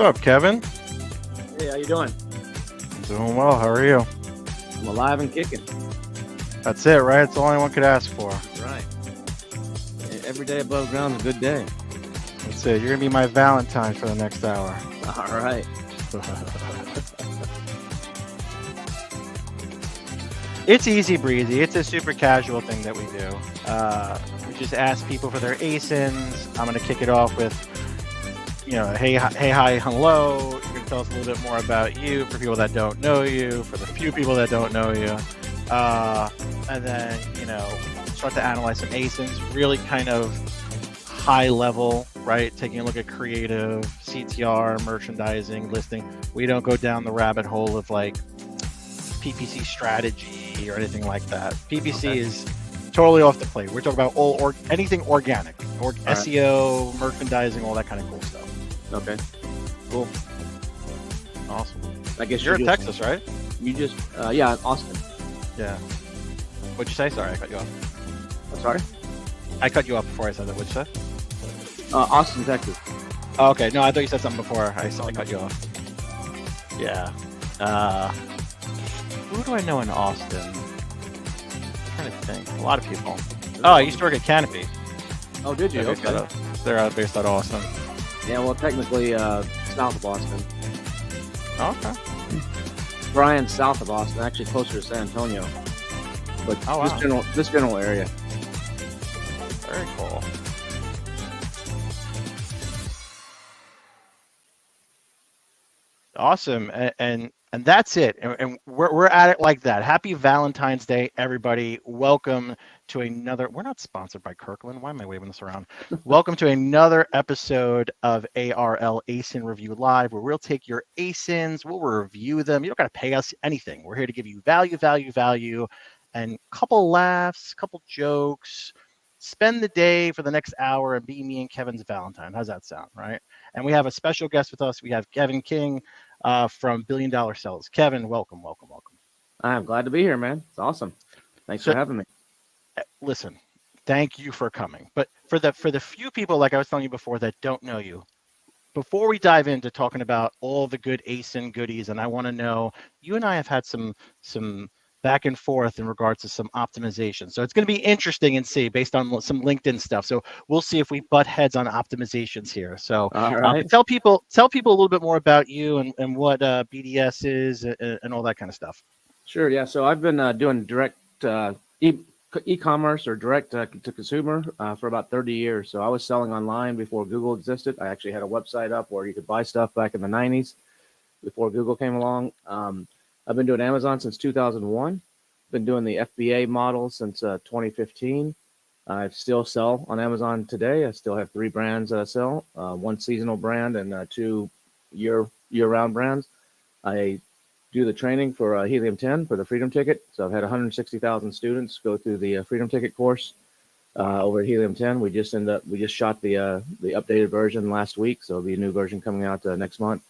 What's up, Kevin? Hey, how you doing? Doing well. How are you? I'm alive and kicking. That's it, right? It's all anyone could ask for. Right. Every day above ground is a good day. That's it. You're gonna be my Valentine for the next hour. All right. It's easy breezy. It's a super casual thing that we do. We just ask people for their ASINs. I'm gonna kick it off with, hey, hi, hello. You're gonna tell us a little bit more about you for people that don't know you, for the few people that don't know you, and then start to analyze some ASINs. Really kind of high level, right? Taking a look at creative, CTR, merchandising, listing. We don't go down the rabbit hole of like PPC strategy or anything like that. PPC is totally off the plate. We're talking about anything organic, or SEO, merchandising, all that kind of cool stuff. Okay, cool, awesome. I guess you're in Texas, right? You just, yeah, Austin. Yeah. What'd you say? Sorry, I cut you off. I'm sorry? I cut you off before I said that. What'd you say? Austin, Texas. Oh, okay. No, I thought you said something before I cut you off. Yeah. Who do I know in Austin? I'm trying to think. A lot of people. Oh, I used to work at Canopy. Oh, did you? Okay. They're based out of Austin. Yeah, well, technically, south of Austin. Okay. Brian's south of Austin, actually closer to San Antonio. But this general area. Very cool. Awesome, and that's it. And we're at it like that. Happy Valentine's Day, everybody. Welcome to another. We're not sponsored by Kirkland. Why am I waving this around? Welcome to another episode of ARL ASIN Review Live, where we'll take your ASINs, we'll review them. You don't got to pay us anything. We're here to give you value, and couple laughs, couple jokes. Spend the day for the next hour and be me and Kevin's Valentine. How's that sound, right? And we have a special guest with us. We have Kevin King from $1 Billion Cells. Kevin, welcome. I'm glad to be here, man. It's awesome. Thanks for having me. Listen, thank you for coming. But for the few people, like I was telling you before, that don't know you, before we dive into talking about all the good ASIN goodies, and I want to know, you and I have had some back and forth in regards to some optimization. So it's going to be interesting and see based on some LinkedIn stuff. So we'll see if we butt heads on optimizations here. So tell people a little bit more about you and what BDS is and all that kind of stuff. Sure. Yeah. So I've been doing direct e-commerce or direct to consumer for about 30 years. So I was selling online before Google existed. I actually had a website up where you could buy stuff back in the 90s before Google came along. I've been doing Amazon since 2001. Been doing the FBA model since 2015. I still sell on Amazon today. I still have 3 brands that I sell, 1 seasonal brand and 2 year-round brands. I do the training for Helium 10 for the Freedom Ticket. So I've had 160,000 students go through the Freedom Ticket course over at Helium 10. We just shot the updated version last week. So there'll be a new version coming out next month,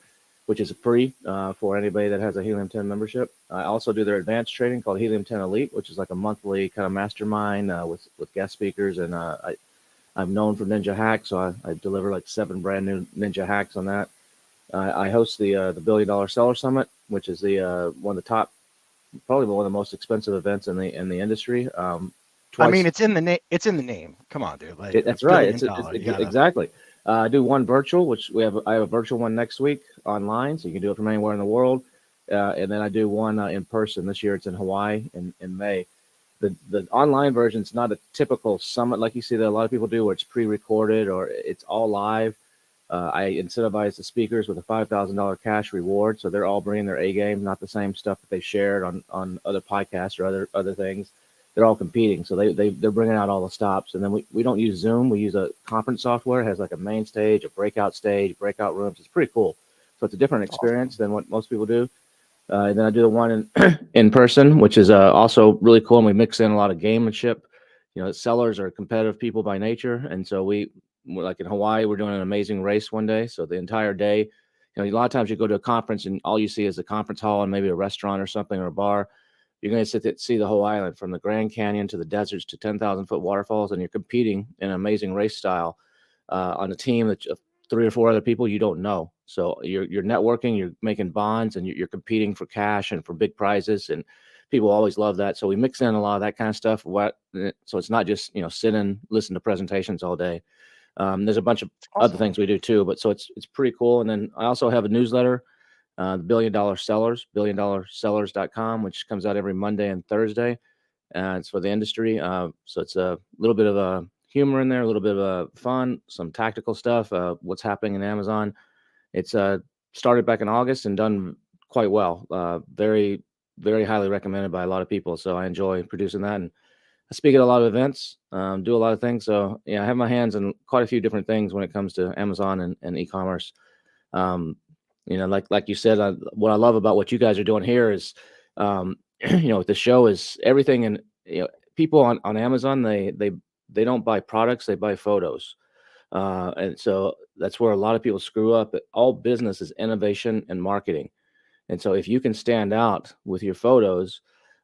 which is free for anybody that has a Helium 10 membership. I also do their advanced training called Helium 10 Elite, which is like a monthly kind of mastermind with guest speakers. And I'm known for Ninja Hacks, so I deliver like 7 brand new Ninja Hacks on that. I host the $1 Billion Seller Summit, which is one of the top, probably one of the most expensive events in the industry. Twice. I mean, it's in the name. It's in the name. Come on, dude. Like, that's right. Exactly. I do one virtual, which I have a virtual one next week online, so you can do it from anywhere in the world. And then I do one in person. This year it's in Hawaii in May. The online version is not a typical summit like you see that a lot of people do, where it's pre-recorded or it's all live. I incentivize the speakers with a $5,000 cash reward, so they're all bringing their A game, not the same stuff that they shared on other podcasts or other things. They're all competing, so they're bringing out all the stops. And then we don't use Zoom. We use a conference software. It has like a main stage, a breakout stage, breakout rooms. It's pretty cool. So it's a different experience than what most people do. And then I do the one in person, which is also really cool. And we mix in a lot of gamemanship. Sellers are competitive people by nature, and so we're like in Hawaii, we're doing an amazing race one day. So the entire day, a lot of times you go to a conference and all you see is a conference hall and maybe a restaurant or something or a bar. You're going to see the whole island from the Grand Canyon to the deserts to 10,000-foot waterfalls, and you're competing in an amazing race style on a team of 3 or 4 other people you don't know. So you're networking, you're making bonds, and you're competing for cash and for big prizes, and people always love that. So we mix in a lot of that kind of stuff. So it's not just, sit and listen to presentations all day. There's a bunch of other things we do too, but so it's pretty cool. And then I also have a newsletter, the $1 Billion Sellers, $1billionsellers.com, which comes out every Monday and Thursday. It's for the industry. So it's a little bit of a humor in there, a little bit of fun, some tactical stuff, what's happening in Amazon. It's started back in August and done quite well. Very, very highly recommended by a lot of people. So I enjoy producing that. And I speak at a lot of events, do a lot of things. So yeah, I have my hands in quite a few different things when it comes to Amazon and e-commerce. Like you said, what I love about what you guys are doing here is, the show is everything. And people on Amazon, they don't buy products, they buy photos. And so that's where a lot of people screw up. All business is innovation and marketing. And so if you can stand out with your photos,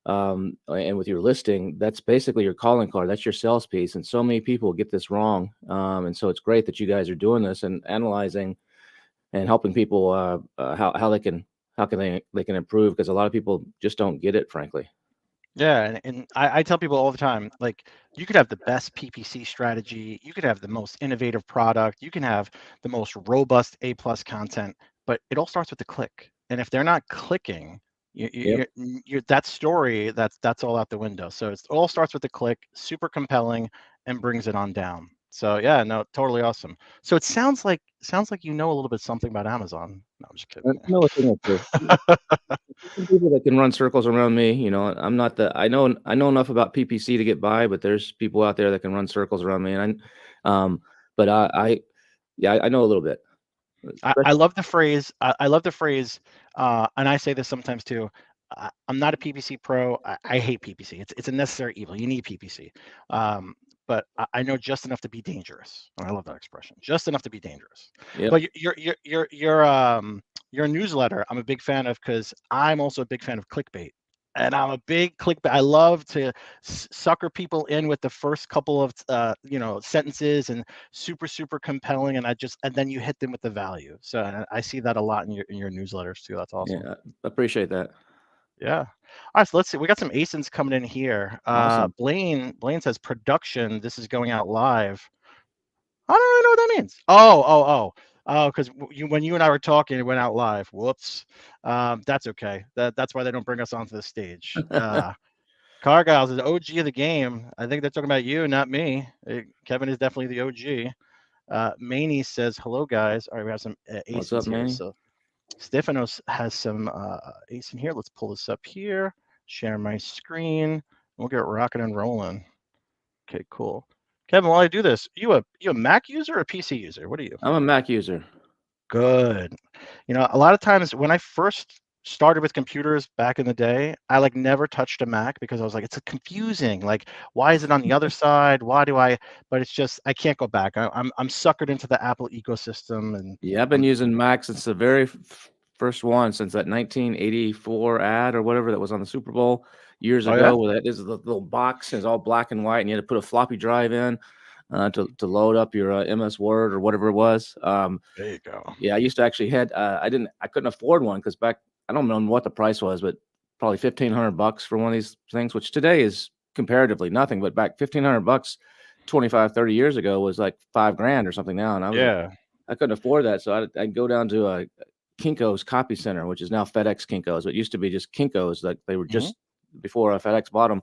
and with your listing, that's basically your calling card. That's your sales piece. And so many people get this wrong. And so it's great that you guys are doing this and analyzing and helping people how they can improve, because a lot of people just don't get it, frankly. Yeah, and I tell people all the time, like, you could have the best PPC strategy, you could have the most innovative product, you can have the most robust A+ content, but it all starts with the click. And if they're not clicking, that story, that's all out the window. So it all starts with the click, super compelling, and brings it on down. So yeah, no, totally awesome. So it sounds like you know a little bit something about Amazon. No, I'm just kidding. I know a thing or two. Some people that can run circles around me. I'm not I know enough about PPC to get by, but there's people out there that can run circles around me. And but I know a little bit. I love the phrase. I love the phrase, and I say this sometimes too. I'm not a PPC pro. I hate PPC. It's a necessary evil. You need PPC, but I know just enough to be dangerous. And I love that expression. Just enough to be dangerous. Yep. But your newsletter, I'm a big fan of, because I'm also a big fan of clickbait. And I'm a big clickbait. I love to sucker people in with the first couple of sentences, and super compelling, and then you hit them with the value. So I see that a lot in your newsletters too. That's awesome. Yeah, I appreciate that. Yeah. All right, so let's see. We got some ASINs coming in here. Awesome. Blaine says production. This is going out live. I don't really know what that means. Oh, because when you and I were talking, it went out live. Whoops. That's okay. That's why they don't bring us onto the stage. Cargiles is the OG of the game. I think they're talking about you, not me. Kevin is definitely the OG. Maney says, hello, guys. All right, we have some ASINs What's up, here. Manny? So Stefanos has some ASIN here. Let's pull this up here. Share my screen. We'll get rocking and rolling. Okay, cool. Kevin, while I do this, you a Mac user or a PC user? What are you? I'm a Mac user. Good. A lot of times when I first started with computers back in the day, I never touched a Mac, because I was like, it's confusing. Like, why is it on the other side? But it's just, I can't go back. I'm suckered into the Apple ecosystem. And yeah, I've been using Mac since the very first one, since that 1984 ad or whatever that was on the Super Bowl years ago. Yeah? Where this little box is all black and white, and you had to put a floppy drive in to load up your MS Word or whatever it was. There you go. Yeah, I used to actually I couldn't afford one, because back, I don't know what the price was, but probably $1,500 for one of these things, which today is comparatively nothing. But back $1,500, 25, 30 years ago was like $5,000 or something now. And I couldn't afford that. So I'd go down to a Kinko's Copy Center, which is now FedEx Kinko's. It used to be just Kinko's, like they were just before FedEx bought them.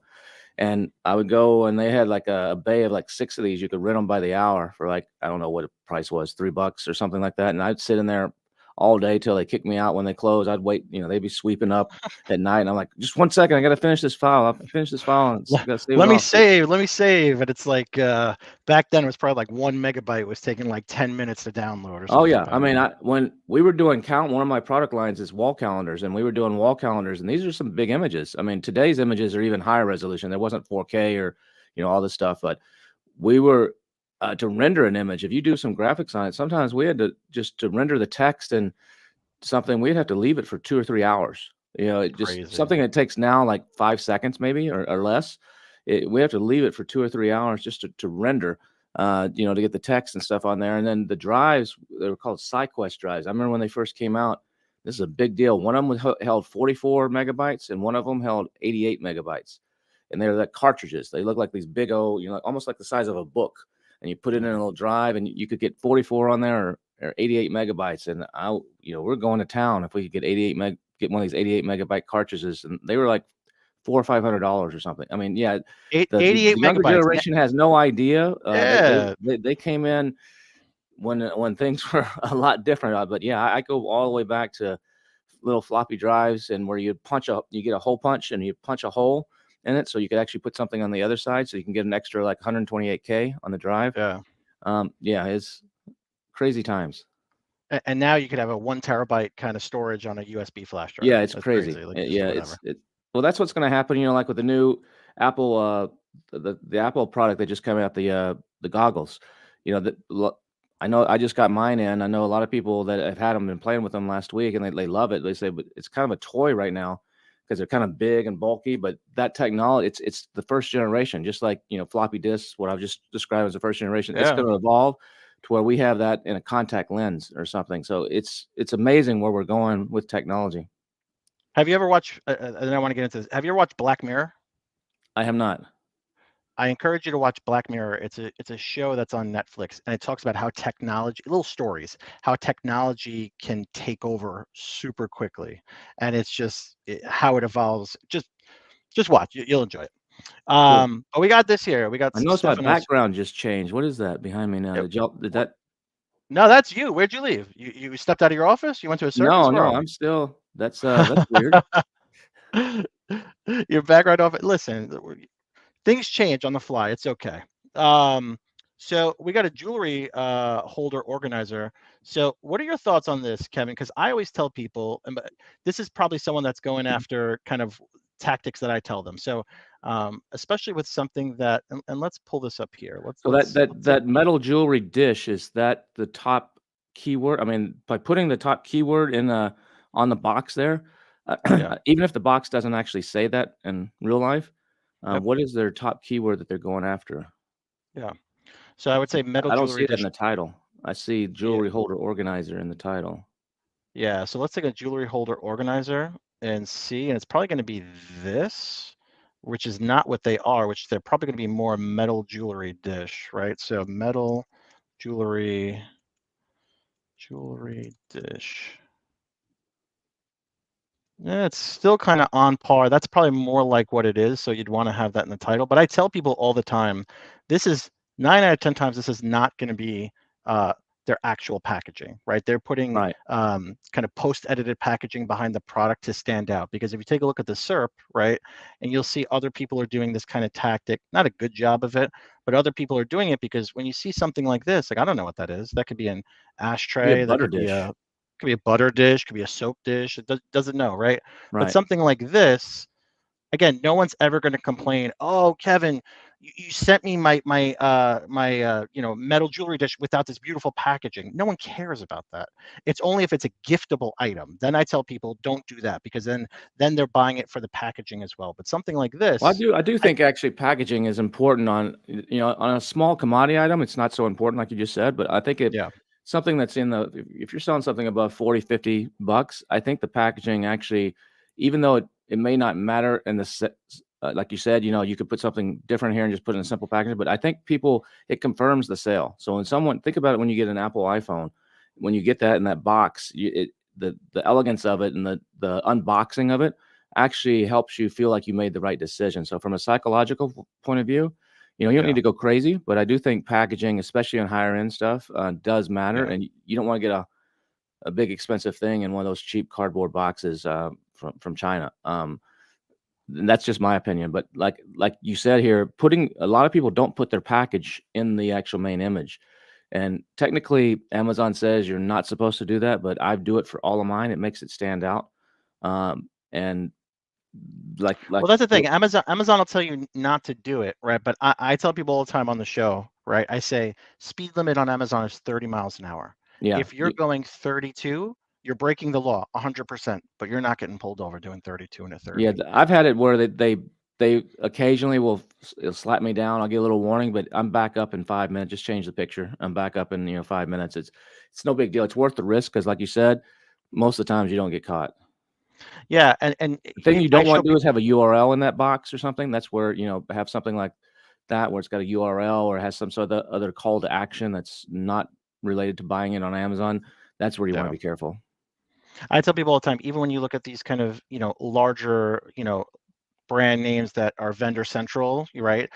And I would go, and they had like a bay of like 6 of these. You could rent them by the hour for like, I don't know what the price was, $3 or something like that. And I'd sit in there all day till they kicked me out. When they closed, I'd wait. They'd be sweeping up at night, and I'm like, just 1 second, I got to finish this file. I'll finish this file. And let me save. And it's like, back then it was probably like 1 megabyte was taking like 10 minutes to download or something. Oh yeah. I mean, when we were doing one of my product lines is wall calendars, and we were doing wall calendars, and these are some big images. I mean, today's images are even higher resolution. There wasn't 4K or, all this stuff, but we were, to render an image, if you do some graphics on it, sometimes we had to render the text and something, we'd have to leave it for 2 or 3 hours. Something that takes now like 5 seconds maybe or less. We have to leave it for 2 or 3 hours just to render. to get the text and stuff on there. And then the drives, they were called SideQuest drives. I remember when they first came out, this is a big deal. One of them held 44 megabytes and one of them held 88 megabytes. And they're like cartridges. They look like these big old, almost like the size of a book. And you put it in a little drive and you could get 44 on there or 88 megabytes. And we're going to town if we could get one of these 88 megabyte cartridges. And they were like $400 or $500 or something. I mean, yeah, the 88 younger megabytes. generation has no idea. Yeah. They came in when things were a lot different. But yeah, I go all the way back to little floppy drives and where you get a hole punch and you punch a hole in it, so you could actually put something on the other side, so you can get an extra like 128K on the drive. Yeah. It's crazy times. And now you could have a 1 terabyte kind of storage on a USB flash drive. Yeah, it's crazy. Like, well, that's what's going to happen. Like with the new Apple, the Apple product that just came out, the goggles. I know I just got mine in. I know a lot of people that have had them and playing with them last week, and they love it. They say, but it's kind of a toy right now because they're kind of big and bulky. But that technology, it's the first generation, just like floppy disks. What I've just described as the first generation, it's going to evolve to where we have that in a contact lens or something. So it's amazing where we're going with technology. Have you ever watched? And I want to get into this. Have you ever watched Black Mirror? I have not. I encourage you to watch Black Mirror. It's a show that's on Netflix, and it talks about how little stories, how technology can take over super quickly, and it's just how it evolves. Just watch. You'll enjoy it. Cool. But we got this here. We got. I noticed my background just changed. What is that behind me now? Did that? No, that's you. Where'd you leave? You stepped out of your office? You went to a circus? No, I'm still. That's weird. Your background office. Listen. Things change on the fly. It's okay. So we got a jewelry holder organizer. So what are your thoughts on this, Kevin? Because I always tell people, and this is probably someone that's going after kind of tactics that I tell them. So especially with something that, and let's pull this up here. That metal jewelry dish, is that the top keyword? I mean, by putting the top keyword in on the box there, even if the box doesn't actually say that in real life. What is their top keyword that they're going after? Yeah. So I would say metal jewelry. I don't see that in the title. I see jewelry holder organizer in the title. Yeah. So let's take a jewelry holder organizer and see, and it's probably going to be this, which is not what they are, which they're probably going to be more metal jewelry dish, right? So metal jewelry dish. Yeah, it's still kind of on par. That's probably more like what it is. So you'd want to have that in the title. But I tell people all the time, this is 9 out of 10 times, this is not going to be their actual packaging, right? They're putting kind of post-edited packaging behind the product to stand out. Because if you take a look at the SERP, right, and you'll see other people are doing this kind of tactic, not a good job of it, but other people are doing it because when you see something like this, like, I don't know what that is. That could be an ashtray. That could be a butter dish, could be a soap dish. It doesn't know, right? But something like this, again, no one's ever going to complain. Oh, Kevin, you sent me my metal jewelry dish without this beautiful packaging. No one cares about that. It's only if it's a giftable item. Then I tell people don't do that, because then they're buying it for the packaging as well. But something like this, well, I do think actually packaging is important on on a small commodity item. It's not so important, like you just said, but I think something that's if you're selling something above $40-$50, I think the packaging actually, even though it may not matter in the like you said, you could put something different here and just put it in a simple packaging, but I think it confirms the sale. So think about it, when you get an Apple iPhone, when you get that in that box, the elegance of it and the unboxing of it actually helps you feel like you made the right decision. So from a psychological point of view, you don't need to go crazy, but I do think packaging, especially on higher end stuff, does matter. And you don't want to get a big expensive thing in one of those cheap cardboard boxes from China. And that's just my opinion. But like you said here, a lot of people don't put their package in the actual main image. And technically, Amazon says you're not supposed to do that, but I do it for all of mine. It makes it stand out. And well, that's the thing. Amazon will tell you not to do it, right? But I tell people all the time on the show, right? I say speed limit on Amazon is 30 miles an hour. Yeah. If you're going 32, you're breaking the law 100%, but you're not getting pulled over doing 32 and a 30. Yeah, I've had it where they they occasionally will slap me down. I'll get a little warning, but I'm back up in 5 minutes. Just change the picture. I'm back up in 5 minutes. It's no big deal. It's worth the risk because, like you said, most of the times you don't get caught. Yeah, and The thing you I don't show want to do is have a URL in that box or something. That's where have something like that where it's got a URL or has some sort of other call to action that's not related to buying it on Amazon. That's where you want to be careful. I tell people all the time, even when you look at these kind of larger brand names that are vendor central, right?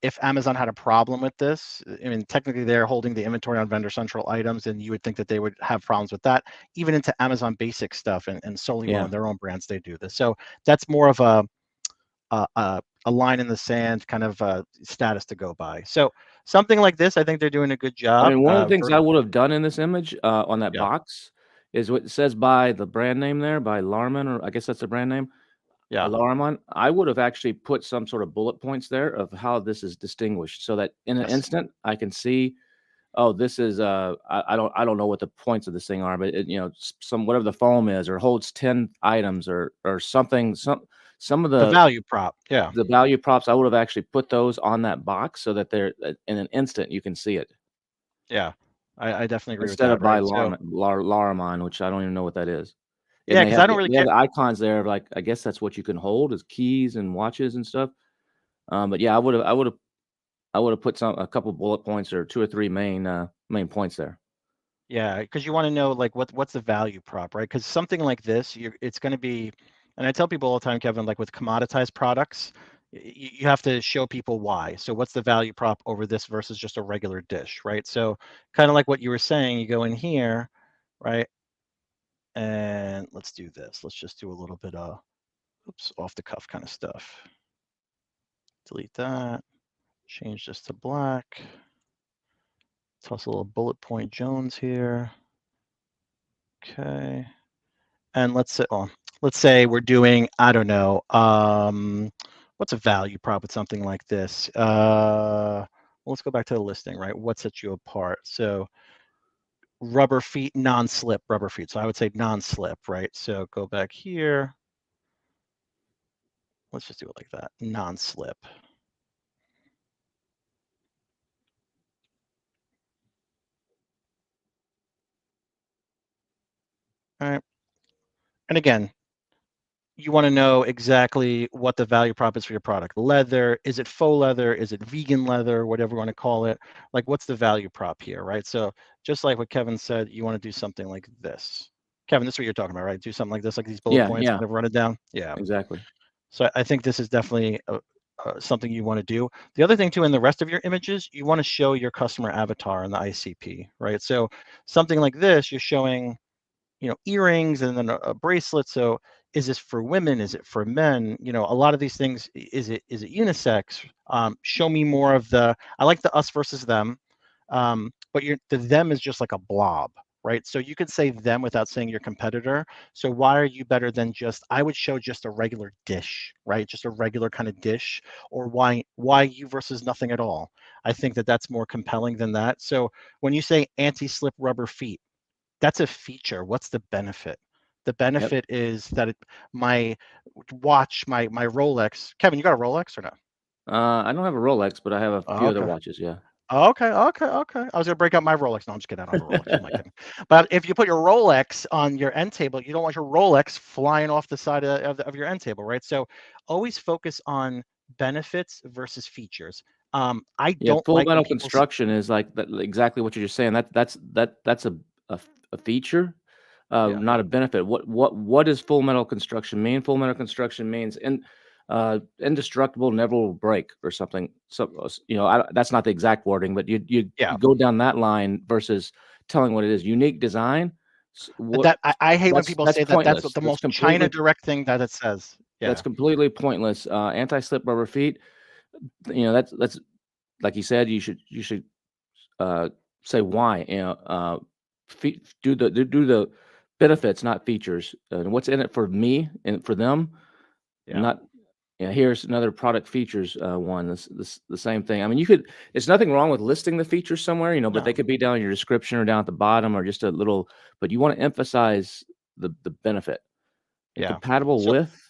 If Amazon had a problem with this, I mean, technically they're holding the inventory on vendor central items, and you would think that they would have problems with that. Even into Amazon basic stuff and Solimo and their own brands, they do this. So that's more of a line in the sand kind of status to go by. So something like this, I think they're doing a good job. I mean, one of the things I would have done in this image on that Yeah. box is what it says by the brand name there, by Larman, or I guess that's the brand name. Yeah. Larman. I would have actually put some sort of bullet points there of how this is distinguished, so that in an instant I can see, oh, this is I don't know what the points of this thing are, but some whatever the foam is, or holds 10 items or something, some of the value prop. Yeah. The value props, I would have actually put those on that box so that they're in an instant you can see it. Yeah, I definitely agree Instead with of that. by Laramon, which I don't even know what that is. And Yeah, they because have I don't really they have care. the icons there of, like, I guess that's what you can hold as keys and watches and stuff. But yeah, I would have put a couple bullet points or 2 or 3 main points there. Yeah, because you want to know like what's the value prop, right? Because something like this, it's going to be, and I tell people all the time, Kevin, like with commoditized products, you have to show people why. So what's the value prop over this versus just a regular dish, right? So kind of like what you were saying, you go in here, right? And let's do this. Let's just do a little bit of, oops, off the cuff kind of stuff. Delete that. Change this to black. Toss a little bullet point Jones here. Okay. And let's say we're doing, I don't know, what's a value prop with something like this? Let's go back to the listing, right? What sets you apart? So rubber feet, non-slip rubber feet. So I would say non-slip, right? So go back here. Let's just do it like that, non-slip. All right. And again, you want to know exactly what the value prop is for your product. Leather, is it faux leather? Is it vegan leather? Whatever you want to call it. Like, what's the value prop here, right? So just like what Kevin said, you want to do something like this. Kevin, this is what you're talking about, right? Do something like this, like these bullet points, kind of run it down. Yeah, exactly. So I think this is definitely something you want to do. The other thing too, in the rest of your images, you want to show your customer avatar in the ICP, right? So something like this, you're showing, earrings and then a bracelet. So is this for women? Is it for men? A lot of these things, is it unisex? Show me more of I like the us versus them, but the them is just like a blob, right? So you could say them without saying your competitor. So why are you better than I would show just a regular dish, right? Just a regular kind of dish, or why you versus nothing at all? I think that's more compelling than that. So when you say anti-slip rubber feet, that's a feature. What's the benefit? The benefit is that my watch, my Rolex. Kevin, you got a Rolex or no? I don't have a Rolex, but I have a few other watches. Yeah. Okay. I was gonna break out my Rolex. No, I'm just kidding. I don't have a Rolex. I'm not kidding. But if you put your Rolex on your end table, you don't want your Rolex flying off the side of your end table, right? So always focus on benefits versus features. I don't full like when metal people construction is like that, exactly what you're just saying. That's a feature, not a benefit. What does full metal construction mean? Full metal construction means indestructible, never will break, or something. So that's not the exact wording, but you go down that line versus telling what it is. Unique design. I hate when people say that. That's the most China direct thing that it says. Yeah. That's completely pointless. Anti-slip rubber feet. That's like you said. You should say why. Do the benefits, not features. And what's in it for me and for them. Yeah. Not. Here's another product features one. This the same thing. I mean, it's nothing wrong with listing the features somewhere, but they could be down in your description or down at the bottom, or just a little. But you want to emphasize the benefit. Compatible with.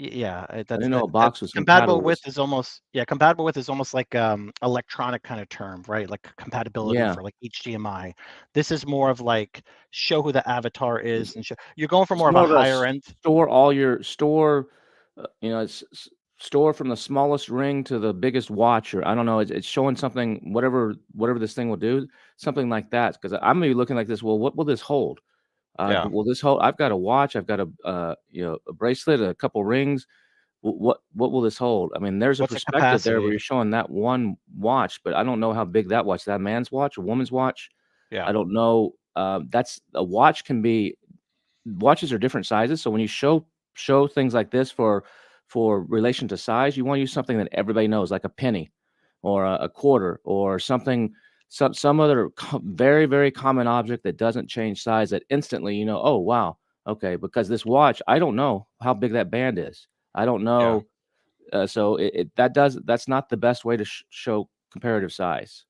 Yeah, I that's didn't know a that, box was compatible compatible with with. is almost, yeah, compatible with is almost like electronic kind of term, right? Like compatibility Yeah, for like HDMI. This is more of like show who the avatar it's, is and show, you're going for it's more of a more of a higher end. store all your store. Store from the smallest ring to the biggest watch, or I don't know. It's showing something, whatever this thing will do, something like that. Because I'm gonna be looking like this. Well, what will this hold? Yeah. Will this hold? I've got a watch. I've got a a bracelet, a couple rings. What will this hold? I mean, there's a What's the perspective there where capacity? you're showing that one watch, but I don't know how big that watch, that man's watch, a woman's watch. Yeah. I don't know. That's a watch can be watches are different sizes. So when you show things like this for relation to size, you want to use something that everybody knows, like a penny or a quarter or something, some other very, very common object that doesn't change size that instantly, oh, wow, okay, because this watch, I don't know how big that band is. I don't Yeah. know. So that's not the best way to show comparative size.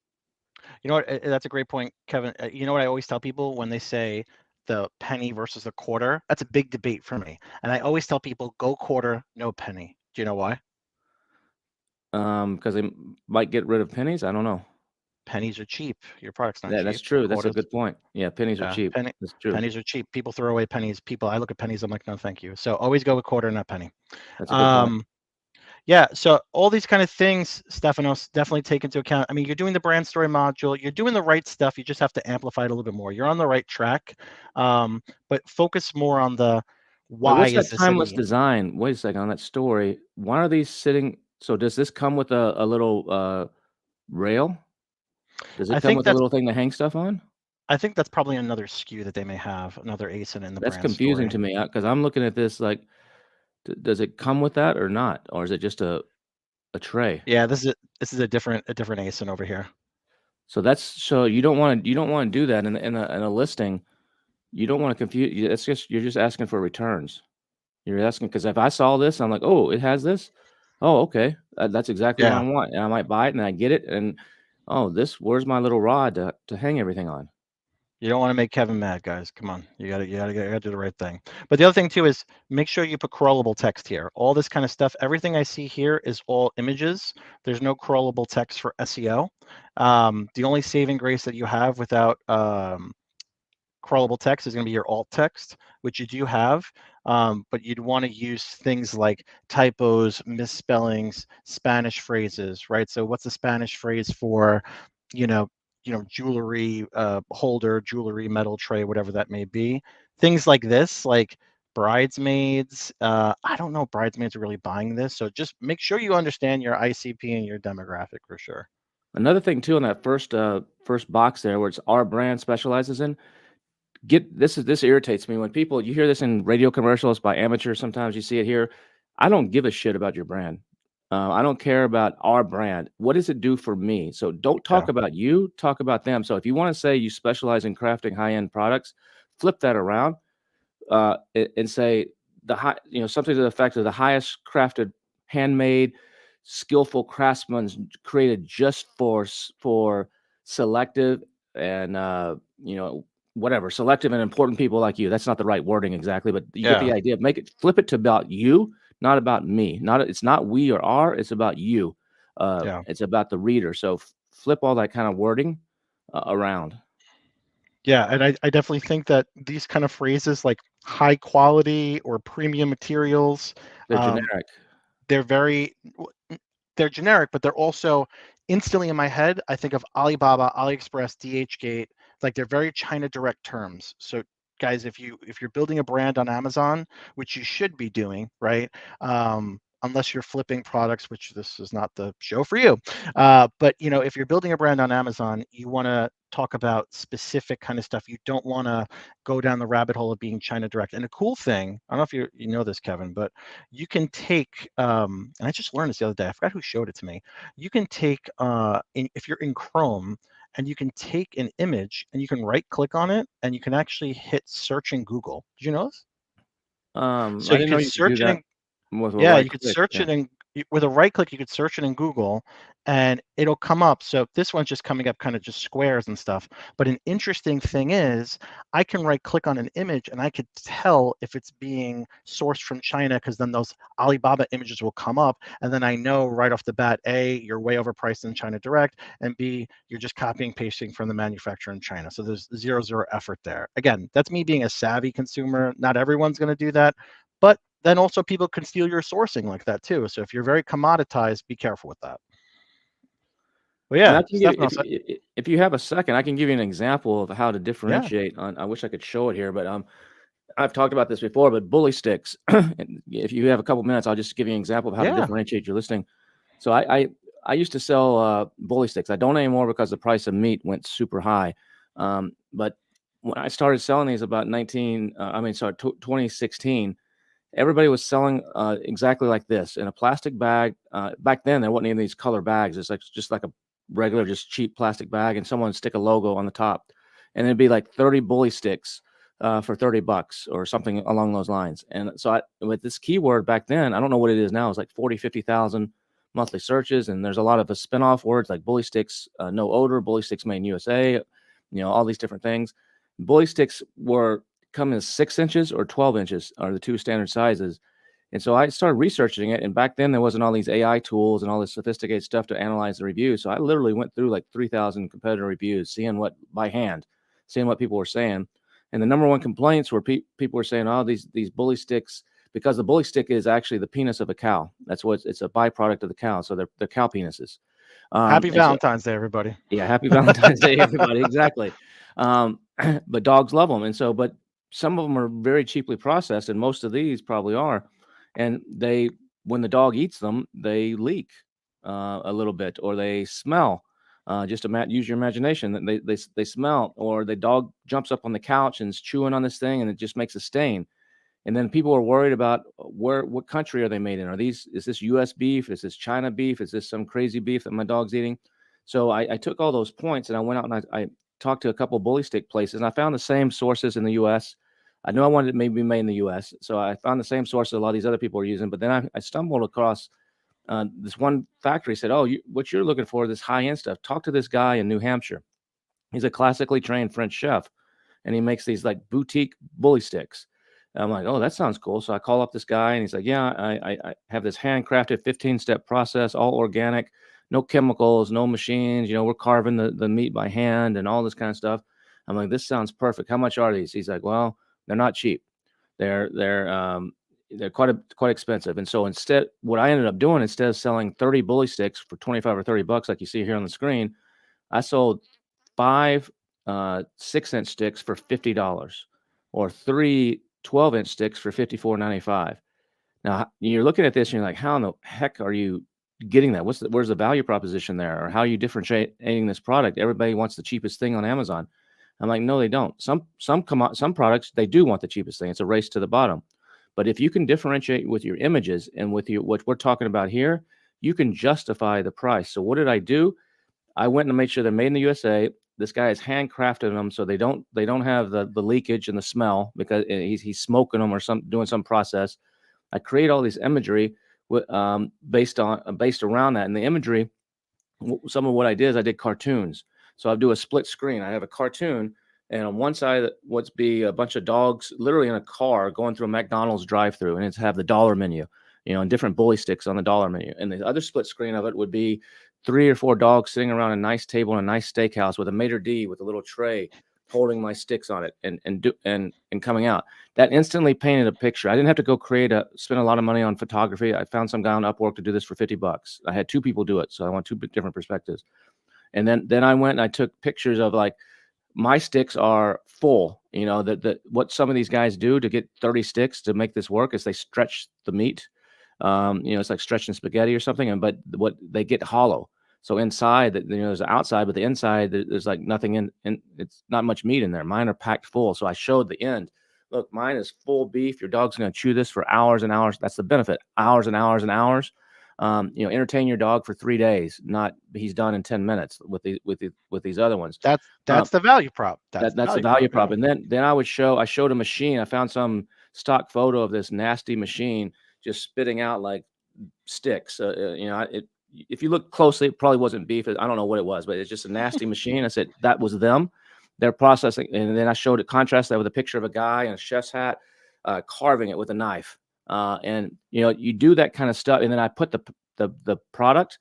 You know what? That's a great point, Kevin. You know what I always tell people when they say the penny versus the quarter? That's a big debate for me. And I always tell people go quarter, no penny. Do you know why? Because they might get rid of pennies. I don't know. Pennies are cheap. Your product's not Yeah, that's cheap. So true. That's a quarters, good point. Yeah, pennies are yeah, cheap. That's true. pennies are cheap. People throw away pennies. I look at pennies, I'm like, no, thank you. So always go with quarter, not penny. That's a good point. Um, yeah, so all these kind of things, Stefanos, definitely take into account. I mean, you're doing the brand story module, you're doing the right stuff. You just have to amplify it a little bit more. You're on the right track, but focus more on the Wait, why what's is that this a timeless need? design? Wait a second on that story. Why are these sitting? So does this come with a little rail? Does it I come think with a that's little thing to hang stuff on? I think that's probably another SKU that they may have, another ASIN in the That's brand confusing story. to me because I'm looking at this like, does it come with that or not, or is it just a tray? Yeah, this is a different ASIN over here. So you don't want to do that in a listing. You don't want to confuse. It's just you're just asking for returns. You're asking because if I saw this, I'm like, "Oh, it has this? Oh, okay. That's exactly what I Yeah. want." And I might buy it and I get it and, "Oh, where's my little rod to hang everything on?" You don't want to make Kevin mad, guys. Come on, you gotta do the right thing. But the other thing too is make sure you put crawlable text here. All this kind of stuff, everything I see here is all images. There's no crawlable text for SEO. The only saving grace that you have without crawlable text is going to be your alt text, which you do have, but you'd want to use things like typos, misspellings, Spanish phrases, right? So what's the Spanish phrase for, you know, jewelry holder, jewelry metal tray, whatever that may be? Things like this, like bridesmaids. I don't know if bridesmaids are really buying this, so just make sure you understand your ICP and your demographic for sure. Another thing too on that first box there where it's our brand specializes in, this irritates me when people you hear this in radio commercials by amateurs, sometimes you see it here. I don't give a shit about your brand. I don't care about our brand. What does it do for me? So don't Yeah, talk about you, talk about them. So if you want to say you specialize in crafting high-end products, flip that around and say something to the effect of the highest crafted, handmade, skillful craftsmen created just for selective and whatever selective and important people like you. That's not the right wording exactly, but you get yeah, the idea. Flip it to about you, not about me. It's not we or our. It's about you. yeah. It's about the reader. So flip all that kind of wording around. Yeah, and I definitely think that these kind of phrases like high quality or premium materials, They're um, generic. they're very they're generic, but they're also instantly in my head. I think of Alibaba, AliExpress, DHgate. Like they're very China direct terms. So guys, if you're building a brand on Amazon, which you should be doing, right? Unless you're flipping products, which this is not the show for you. But if you're building a brand on Amazon, you want to talk about specific kind of stuff. You don't want to go down the rabbit hole of being China direct. And the cool thing, I don't know if you know this, Kevin, but you can take, and I just learned this the other day. I forgot who showed it to me. You can take, if you're in Chrome, and you can take an image and you can right click on it and you can actually hit search in Google. Did you know this? So I you didn't know could you could do search it that in, with a yeah, right you could click. search Yeah. it in, with a right click, you could search it in Google and it'll come up. So this one's just coming up kind of just squares and stuff. But an interesting thing is I can right click on an image and I could tell if it's being sourced from China, because then those Alibaba images will come up. And then I know right off the bat, A, you're way overpriced in China Direct, and B, you're just copying, pasting from the manufacturer in China. So there's zero effort there. Again, that's me being a savvy consumer. Not everyone's going to do that, but then also people can steal your sourcing like that too. So if you're very commoditized, be careful with that. Well, yeah, if you have a second, I can give you an example of how to differentiate. Yeah. I wish I could show it here, but I've talked about this before. But bully sticks. If you have a couple minutes, I'll just give you an example of how to differentiate your listing. So I used to sell bully sticks. I don't anymore because the price of meat went super high. But when I started selling these about 2016. Everybody was selling exactly like this in a plastic bag. Back then, there wasn't any of these color bags. It's like just like a regular, just cheap plastic bag, and someone would stick a logo on the top, and it'd be like 30 bully sticks for $30 or something along those lines. And so with this keyword back then, I don't know what it is now. It's like 40, 50,000 monthly searches, and there's a lot of spin-off words like bully sticks, no odor, bully sticks made in USA, all these different things. Bully sticks come in 6 inches or 12 inches are the two standard sizes. And so I started researching it. And back then there wasn't all these AI tools and all this sophisticated stuff to analyze the reviews. So I literally went through like 3,000 competitor reviews, seeing what people were saying. And the number one complaints were people were saying, oh, these bully sticks, because the bully stick is actually the penis of a cow. It's a byproduct of the cow. So they're cow penises. Happy Valentine's Day, everybody. Yeah. Happy Valentine's Day, everybody. Exactly. But dogs love them. And so, but some of them are very cheaply processed, and most of these probably are. And when the dog eats them, they leak a little bit, or they smell. Just use your imagination. They smell, or the dog jumps up on the couch and is chewing on this thing, and it just makes a stain. And then people are worried about what country are they made in? Is this U.S. beef? Is this China beef? Is this some crazy beef that my dog's eating? So I took all those points and I went out and I talked to a couple of bully stick places, and I found the same sources in the U.S. I knew I wanted it maybe made in the U.S., so I found the same sources a lot of these other people are using. But then I stumbled across this one factory. Said, "Oh, what you're looking for, this high-end stuff. Talk to this guy in New Hampshire. He's a classically trained French chef, and he makes these like boutique bully sticks." And I'm like, "Oh, that sounds cool." So I call up this guy, and he's like, "Yeah, I have this handcrafted 15-step process, all organic, no chemicals, no machines. We're carving the meat by hand and all this kind of stuff." I'm like, "This sounds perfect. How much are these?" He's like, "Well, they're not cheap. They're quite expensive." And so what I ended up doing, instead of selling 30 bully sticks for 25 or $30, like you see here on the screen, I sold 5 6-inch sticks for $50, or 3 12-inch sticks for $54.95. Now you're looking at this and you're like, how in the heck are you getting that? Where's the value proposition there? Or how are you differentiating this product? Everybody wants the cheapest thing on Amazon. I'm like, no, they don't. Some products, they do want the cheapest thing. It's a race to the bottom. But if you can differentiate with your images and with what we're talking about here, you can justify the price. So what did I do? I went and made sure they're made in the USA. This guy has handcrafted them, so they don't have the leakage and the smell, because he's smoking them or doing some process. I create all these imagery based around that. And the imagery, some of what I did is I did cartoons. So I do a split screen. I have a cartoon, and on one side would be a bunch of dogs literally in a car going through a McDonald's drive-through, and it's have the dollar menu, and different bully sticks on the dollar menu. And the other split screen of it would be 3 or 4 dogs sitting around a nice table in a nice steakhouse with a maitre d' with a little tray holding my sticks on it and coming out. That instantly painted a picture. I didn't have to go spend a lot of money on photography. I found some guy on Upwork to do this for $50. I had 2 people do it, so I want 2 different perspectives. And then I went and I took pictures of, like, my sticks are full. What some of these guys do to get 30 sticks to make this work is they stretch the meat. It's like stretching spaghetti or something. But what they get hollow. So inside, there's an outside, but the inside, there's like nothing in. It's not much meat in there. Mine are packed full. So I showed the end. Look, mine is full beef. Your dog's going to chew this for hours and hours. That's the benefit. Hours and hours and hours. Entertain your dog for 3 days. Not he's done in 10 minutes with these other ones. That's the value prop. That's the value prop. And then I showed a machine. I found some stock photo of this nasty machine just spitting out like sticks. If you look closely, it probably wasn't beef. I don't know what it was, but it's just a nasty machine. I said that was them. They're processing, and then I showed it, contrast that with a picture of a guy in a chef's hat carving it with a knife. And you do that kind of stuff, and then I put the product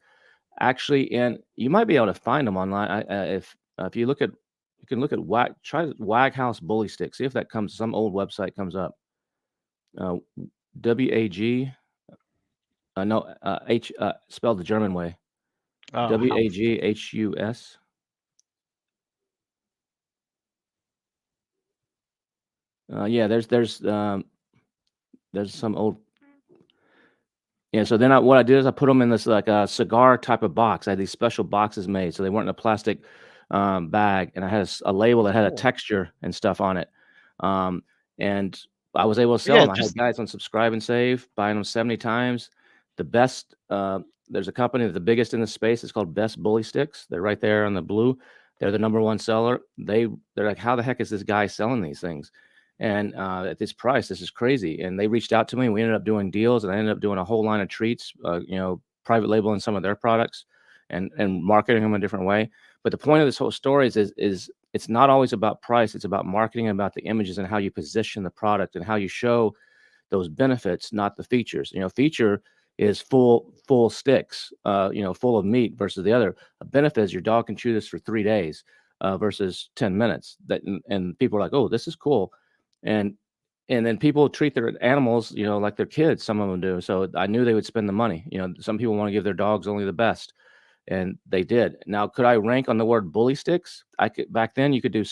actually in. You might be able to find them online. If you look at, you can look at try Wag Bully Stick. See if that comes. Some old website comes up. WAG. No, H spelled the German way. Oh, WAGHUS. Yeah, there's some old. Yeah, so then what I did is I put them in this like a cigar type of box. I had these special boxes made, so they weren't in a plastic bag, and I had a label that had a cool. texture and stuff on it. And I was able to sell Yeah, them. I had guys on Subscribe and Save buying them 70 times. The best, there's a company that's the biggest in the space. It's called Best Bully Sticks. They're right there on the blue. They're the #1 seller. They're like, how the heck is this guy selling these things? And at this price, this is crazy. And they reached out to me, and we ended up doing deals, and I ended up doing a whole line of treats, private labeling some of their products and marketing them a different way. But the point of this whole story is it's not always about price. It's about marketing, about the images and how you position the product and how you show those benefits, not the features. Feature is full sticks, full of meat, versus the other. A benefit is your dog can chew this for 3 days versus 10 minutes. And people are like, oh, this is cool. And then people treat their animals, like their kids. Some of them do. So I knew they would spend the money. Some people want to give their dogs only the best, and they did. Now, could I rank on the word bully sticks? I could. Back then, you could do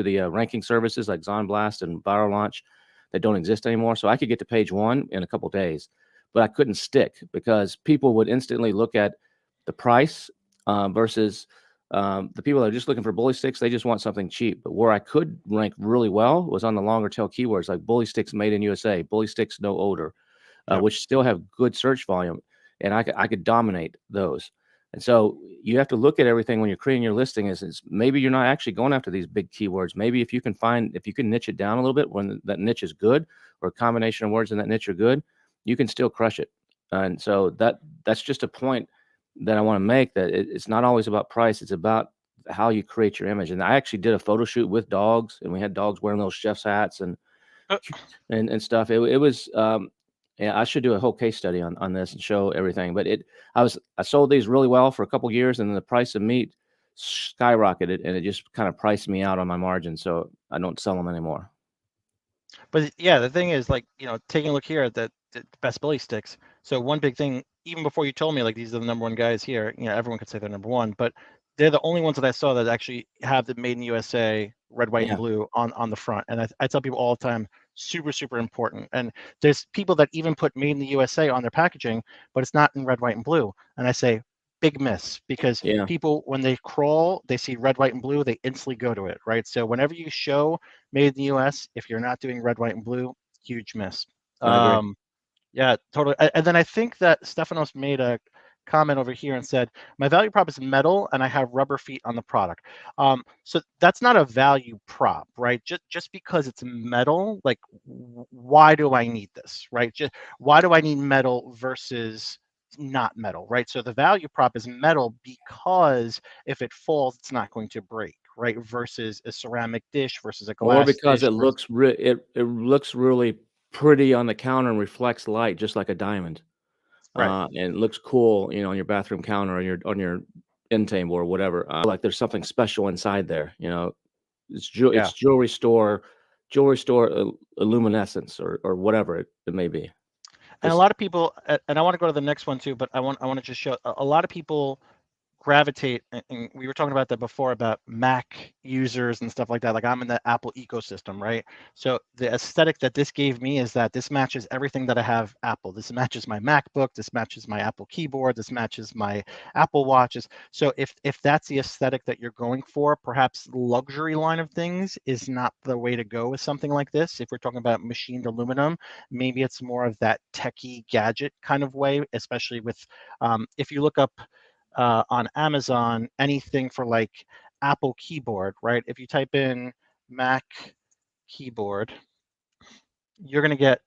the ranking services like Zonblast and Viral Launch that don't exist anymore. So I could get to page 1 in a couple days, but I couldn't stick because people would instantly look at the price versus the people that are just looking for bully sticks. They just want something cheap. But where I could rank really well was on the longer tail keywords like bully sticks made in USA, bully sticks no odor, which still have good search volume, and I could dominate those. And so you have to look at everything when you're creating your listing. Is maybe you're not actually going after these big keywords. Maybe if you can niche it down a little bit when that niche is good, or a combination of words in that niche are good, you can still crush it. And so that's just a point that I want to make, that it's not always about price. It's about how you create your image. And I actually did a photo shoot with dogs, and we had dogs wearing those chef's hats and stuff. It was, yeah, I should do a whole case study on this and show everything. But I sold these really well for a couple of years, and then the price of meat skyrocketed, and it just kind of priced me out on my margin. So I don't sell them anymore. But yeah, the thing is, like, taking a look here at the Best Bully Sticks. So one big thing, even before you told me, like, these are the #1 guys here, everyone could say they're #1, but they're the only ones that I saw that actually have the Made in USA red, white, and blue on the front. And I tell people all the time, super, super important. And there's people that even put Made in the USA on their packaging, but it's not in red, white, and blue. And I say, big miss, because people, when they crawl, they see red, white, and blue, they instantly go to it, right? So whenever you show Made in the US, if you're not doing red, white, and blue, huge miss. I agree. Yeah, totally. And then I think that Stefanos made a comment over here and said, my value prop is metal and I have rubber feet on the product. So that's not a value prop, right? Just because it's metal, like, why do I need this, right? Just why do I need metal versus not metal, right? So the value prop is metal because if it falls, it's not going to break, right? Versus a ceramic dish versus a glass Or because dish. it looks it looks really pretty on the counter and reflects light just like a diamond. Right. And it looks cool, on your bathroom counter, on your end table or whatever. Like there's something special inside there. It's Yeah. jewelry store illuminescence or whatever it may be. And a lot of people, and I want to go to the next one too, but I want to just show a lot of people gravitate, and we were talking about that before about Mac users and stuff like that. Like, I'm in the Apple ecosystem, right? So the aesthetic that this gave me is that this matches everything that I have Apple. This matches my MacBook, this matches my Apple keyboard, this matches my Apple watches. So if that's the aesthetic that you're going for, perhaps luxury line of things is not the way to go with something like this. If we're talking about machined aluminum, maybe it's more of that techie gadget kind of way, especially with if you look up on Amazon, anything for like Apple keyboard, right? If you type in Mac keyboard, you're going to get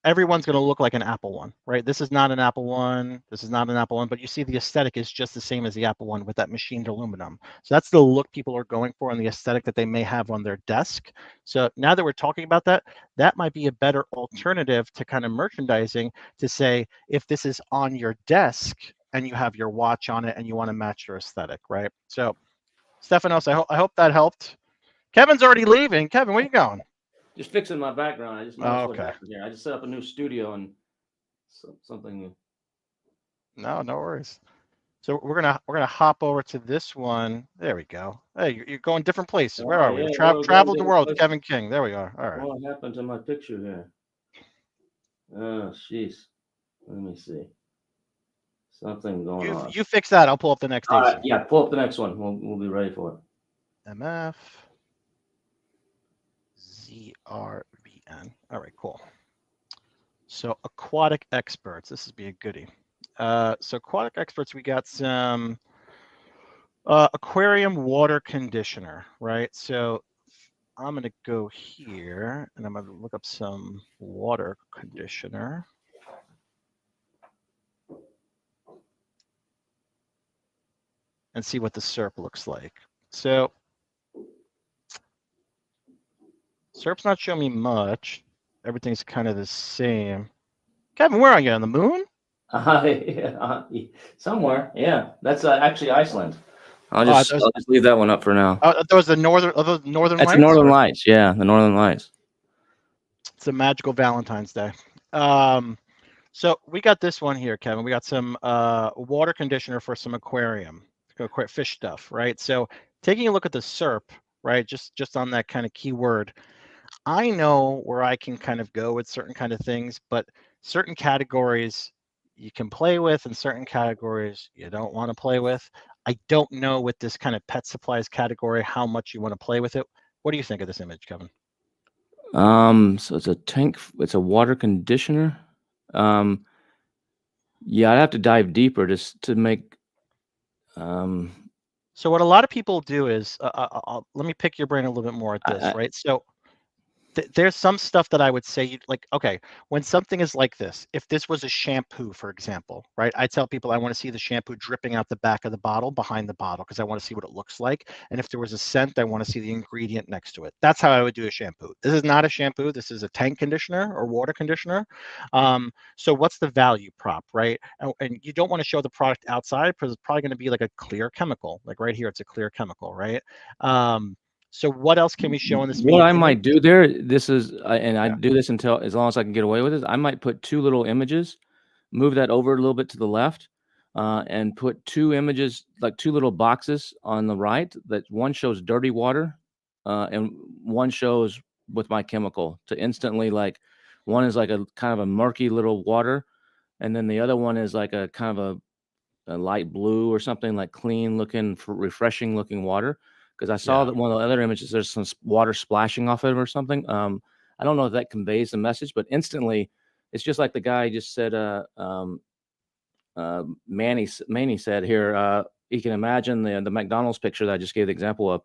everyone's going to look like an Apple one, right? This is not an Apple one. This is not an Apple one, but you see the aesthetic is just the same as the Apple one with that machined aluminum. So that's the look people are going for and the aesthetic that they may have on their desk. So now that we're talking about that, that might be a better alternative to kind of merchandising to say, if this is on your desk and you have your watch on it and you want to match your aesthetic, right? So Stefanos, I hope that helped. Kevin's already leaving. Kevin, where you going? Just fixing my background. I just noticed what Okay. happened here. I just set up a new studio and something. No worries. So we're gonna hop over to this one. There we go. Hey, you're going different places. Where are we? Yeah, Traveled the world. Kevin King. There we are. All right. What happened to my picture here? Oh, jeez. Let me see. Something going on. You fix that. I'll pull up the next ASIN. Yeah, pull up the next one. We'll be ready for it. MF ZRVN. All right, cool. So Aquatic Experts. This would be a goodie. So Aquatic Experts, we got some Aquarium water conditioner, right? So I'm going to go here and I'm going to look up some water conditioner. And see what the SERP looks like. So SERP's not showing me much. Everything's kind of the same. Kevin, where are you? On the moon? Somewhere. Yeah, that's actually Iceland. I'll just leave that one up for now. There was the northern lights. That's the Northern Lights. Yeah, the Northern Lights. It's a magical Valentine's Day. So we got this one here, Kevin. We got some water conditioner for some aquarium, fish stuff, right? So taking a look at the SERP, right? Just on that kind of keyword, I know where I can kind of go with certain kind of things, but certain categories you can play with and certain categories you don't want to play with. I don't know with this kind of pet supplies category how much you want to play with it. What do you think of this image, Kevin? So it's a tank, it's a water conditioner. Yeah, I'd have to dive deeper just to make. So what a lot of people do is, let me pick your brain a little bit more at this, right? So there's some stuff that I would say, like, okay, when something is like this, if this was a shampoo, for example, right? I tell people I want to see the shampoo dripping out the back of the bottle, behind the bottle, because I want to see what it looks like. And if there was a scent, I want to see the ingredient next to it. That's how I would do a shampoo. This is not a shampoo. This is a tank conditioner or water conditioner. So what's the value prop, right? And you don't want to show the product outside because it's probably going to be like a clear chemical. Like right here, it's a clear chemical, right? So what else can we show in this? What I might do there, this is, and I do this until as long as I can get away with it. I might put two little images, move that over a little bit to the left, and put two images, like two little boxes on the right. That one shows dirty water, and one shows with my chemical to instantly, like, one is like a kind of a murky little water, and then the other one is like a kind of a light blue or something, like clean looking, refreshing looking water. Because I saw that one of the other images, there's some water splashing off it or something. I don't know if that conveys the message, but instantly, it's just like the guy just said. Manny said here, you can imagine the McDonald's picture that I just gave the example of.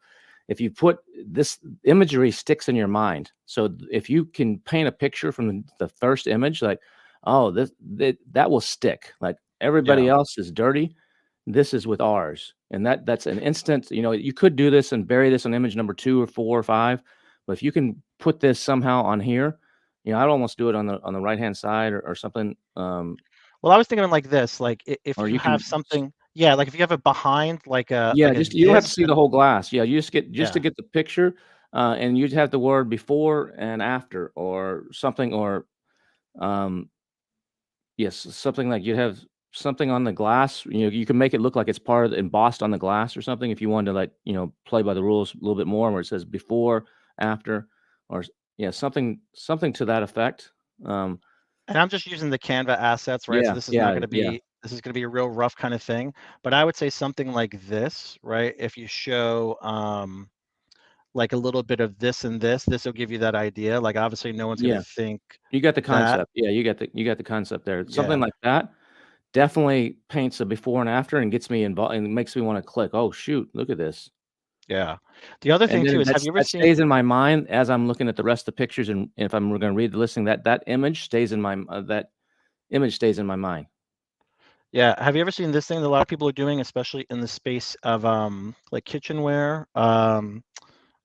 If you put this imagery sticks in your mind, so if you can paint a picture from the first image, like, oh, that will stick. Like everybody else is dirty. This is with ours. And that's an instant, you could do this and bury this on image number 2 or 4 or 5, but if you can put this somehow on here, I'd almost do it on the right-hand side or something. Well, I was thinking like this, like if you have something, like if you have it behind, like a, you don't have to see the whole glass. Yeah, you just to get the picture, and you'd have the word before and after or something, or yes, something like you'd have something on the glass. You can make it look like it's part of embossed on the glass or something if you wanted to, like, play by the rules a little bit more, where it says before, after, or something to that effect. And I'm just using the Canva assets, right? So this is not going to be this is going to be a real rough kind of thing, but I would say something like this, right? If you show like a little bit of this and this will give you that idea. Like obviously no one's going to think you got the concept. You got the concept there. Something like that definitely paints a before and after and gets me involved and makes me want to click. Oh shoot, look at this. Yeah. The other And thing too then is, have you ever that seen? stays in my mind as I'm looking at the rest of the pictures, and if I'm gonna read the listing, that image stays in my that image stays in my mind. Yeah, have you ever seen this thing that a lot of people are doing, especially in the space of like kitchenware?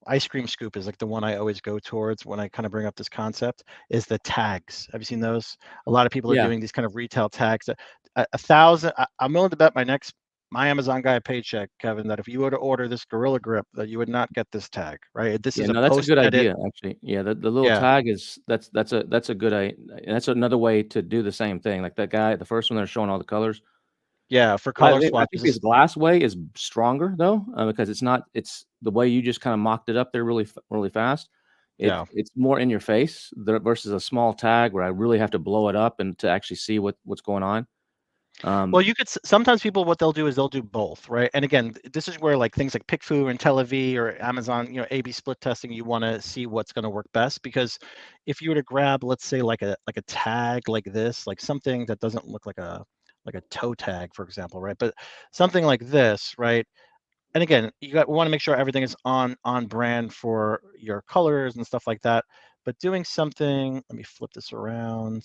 Ice cream scoop is like the one I always go towards when I kind of bring up this concept, is the tags. Have you seen those? A lot of people are Yeah. doing these kind of retail tags. A thousand. I'm willing to bet my Amazon guy paycheck, Kevin, that if you were to order this Gorilla Grip, that you would not get this tag, right? This Yeah, is a no, that's a post good edit. idea, actually. Yeah, the little Yeah, tag is that's a good that's another way to do the same thing. Like that guy, the first one they're showing all the colors. yeah, for I color think I think swatches. his glass way is stronger though, because it's the way you just kind of mocked it up there really fast. Yeah. It's more in your face versus a small tag where I really have to blow it up and to actually see what's going on. Well, you could sometimes people, what they'll do is they'll do both, right? And again, this is where like things like PickFu and Tel Aviv or Amazon, A/B split testing, you want to see what's going to work best, because if you were to grab, let's say like a tag like this, like something that doesn't look like a toe tag, for example, right? But something like this, right? And again, we want to make sure everything is on brand for your colors and stuff like that. But doing something, let me flip this around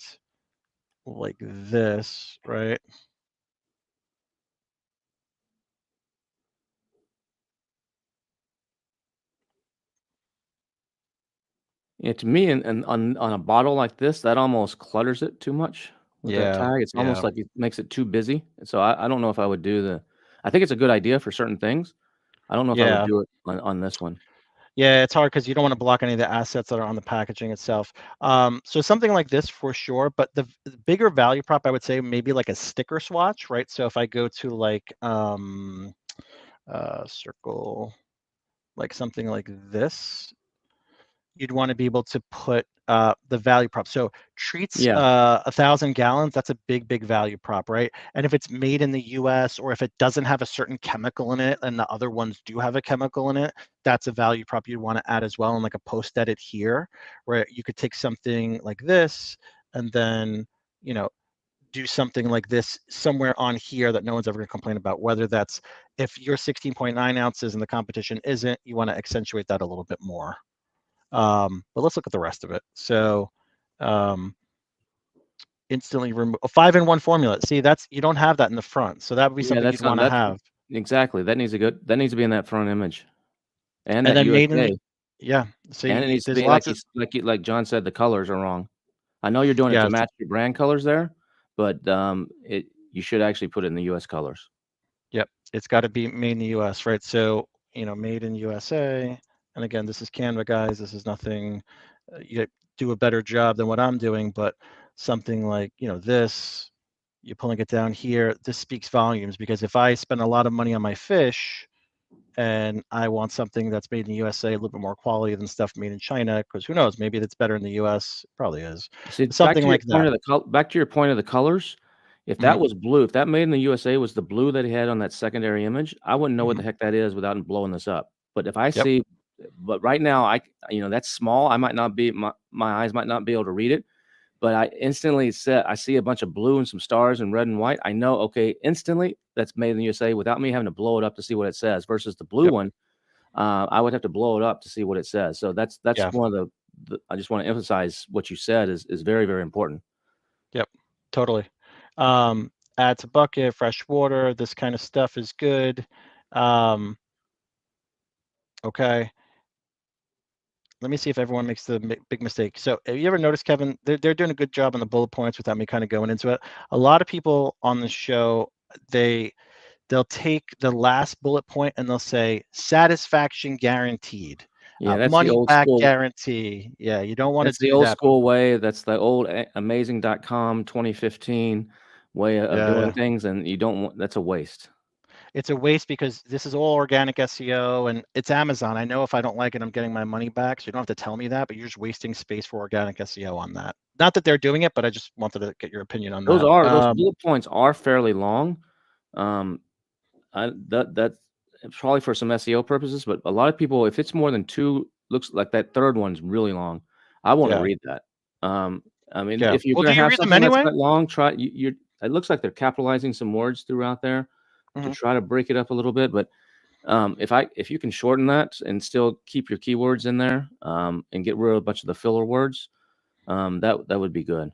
like this, right? Yeah, to me, and on a bottle like this, that almost clutters it too much with that Yeah, tag. It's almost yeah. like it makes it too busy. So I don't know if I would do I think it's a good idea for certain things. I don't know if I would Yeah. do it on this one. Yeah, it's hard because you don't want to block any of the assets that are on the packaging itself. So something like this for sure, but the bigger value prop, I would say maybe like a sticker swatch, right? So if I go to like circle, like something like this, you'd want to be able to put the value prop. So treats Yeah. 1,000 gallons, that's a big value prop, right? And if it's made in the US, or if it doesn't have a certain chemical in it and the other ones do have a chemical in it, that's a value prop you'd want to add as well. And like a post edit here, where you could take something like this and then, do something like this somewhere on here that no one's ever going to complain about, whether that's, if you're 16.9 ounces and the competition isn't, you want to accentuate that a little bit more. But let's look at the rest of it. So um, instantly remove a 5-in-1 formula. See, you don't have that in the front. So that would be Yeah, something that's you'd not want to that's have. exactly. That needs to be in that front image and And that then made in, USA. yeah. So And it needs to there's be lots of, like John said, the colors are wrong. I know you're doing it to yeah, match your brand colors there, but you should actually put it in the US colors. yep. It's got to be made in the US, right? So, made in USA. And again, this is Canva, guys. This is nothing, you do a better job than what I'm doing, but something like, this, you're pulling it down here. This speaks volumes, because if I spend a lot of money on my fish, and I want something that's made in the USA, a little bit more quality than stuff made in China, because who knows, maybe that's better in the US. Probably is. See, Something like that. back to your point of the colors. If Hmm. that was blue, if that made in the USA was the blue that he had on that secondary image, I wouldn't know what Hmm. the heck that is without him blowing this up. But if I Yep. see, but right now that's small. I might not be my eyes might not be able to read it, but I instantly I see a bunch of blue and some stars and red and white. I know, okay, instantly that's made in the USA without me having to blow it up to see what it says. Versus the blue Yep. one, I would have to blow it up to see what it says. So that's Yeah. one of I just want to emphasize what you said is very, very important. Yep. Totally. Add to bucket, fresh water. This kind of stuff is good. Okay. Let me see if everyone makes the big mistake. So have you ever noticed, Kevin, they're doing a good job on the bullet points without me kind of going into it. A lot of people on the show, they'll take the last bullet point and they'll say satisfaction guaranteed, Yeah, that's the money old back school. guarantee. Yeah, you don't want to That's the do old that. school way. That's the old amazing.com 2015 way of doing Yeah, things, and you don't want that's a waste. it's a waste, because this is all organic SEO and it's Amazon. I know if I don't like it, I'm getting my money back. So you don't have to tell me that, but you're just wasting space for organic SEO on that. Not that they're doing it, but I just wanted to get your opinion on that. Those bullet points are fairly long. Um, that's probably for some SEO purposes, but a lot of people, if it's more than two, looks like that third one's really long. I won't Yeah, read that. Um, I mean, yeah. if you're Well, do gonna you have read them something that's anyway? that long, try it looks like they're capitalizing some words throughout there to Hmm. try to break it up a little bit, but If you can shorten that and still keep your keywords in there, and get rid of a bunch of the filler words, that would be good.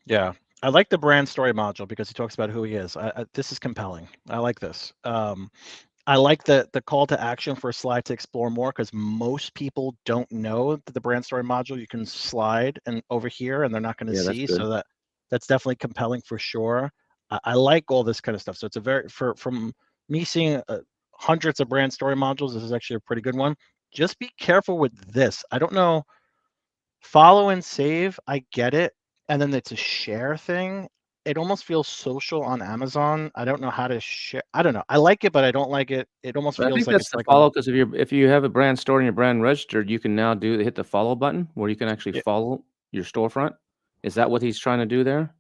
Yeah, I like the brand story module because he talks about who he is. This is compelling. I like this. I like the call to action for a slide to explore more, because most people don't know that the brand story module you can slide and over here and they're not going to Yeah, that's see. good. So that's definitely compelling for sure. I like all this kind of stuff. So it's a very from me seeing hundreds of brand story modules, this is actually a pretty good one. Just be careful with this. I don't know. Follow and save, I get it. And then it's a share thing. It almost feels social on Amazon. I don't know how to share. I don't know. I like it, but I don't like it. It almost But I feels think like that's it's the like follow, because if you have a brand stored and your brand registered, you can now hit the follow button where you can actually yeah, follow your storefront. Is that what he's trying to do there?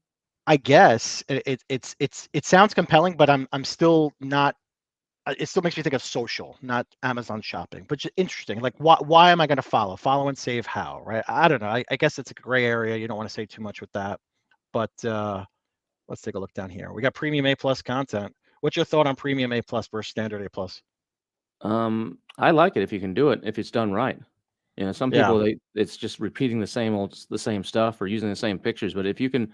I guess it sounds compelling, but I'm still not. It still makes me think of social, not Amazon shopping. But just interesting. Like, why am I going to follow? Follow and save how? Right? I don't know. I guess it's a gray area. You don't want to say too much with that. But let's take a look down here. We got premium A plus content. What's your thought on premium A plus versus standard A plus? I like it if you can do it, if it's done right. You know, some Yeah, people it's just repeating the same stuff or using the same pictures. But if you can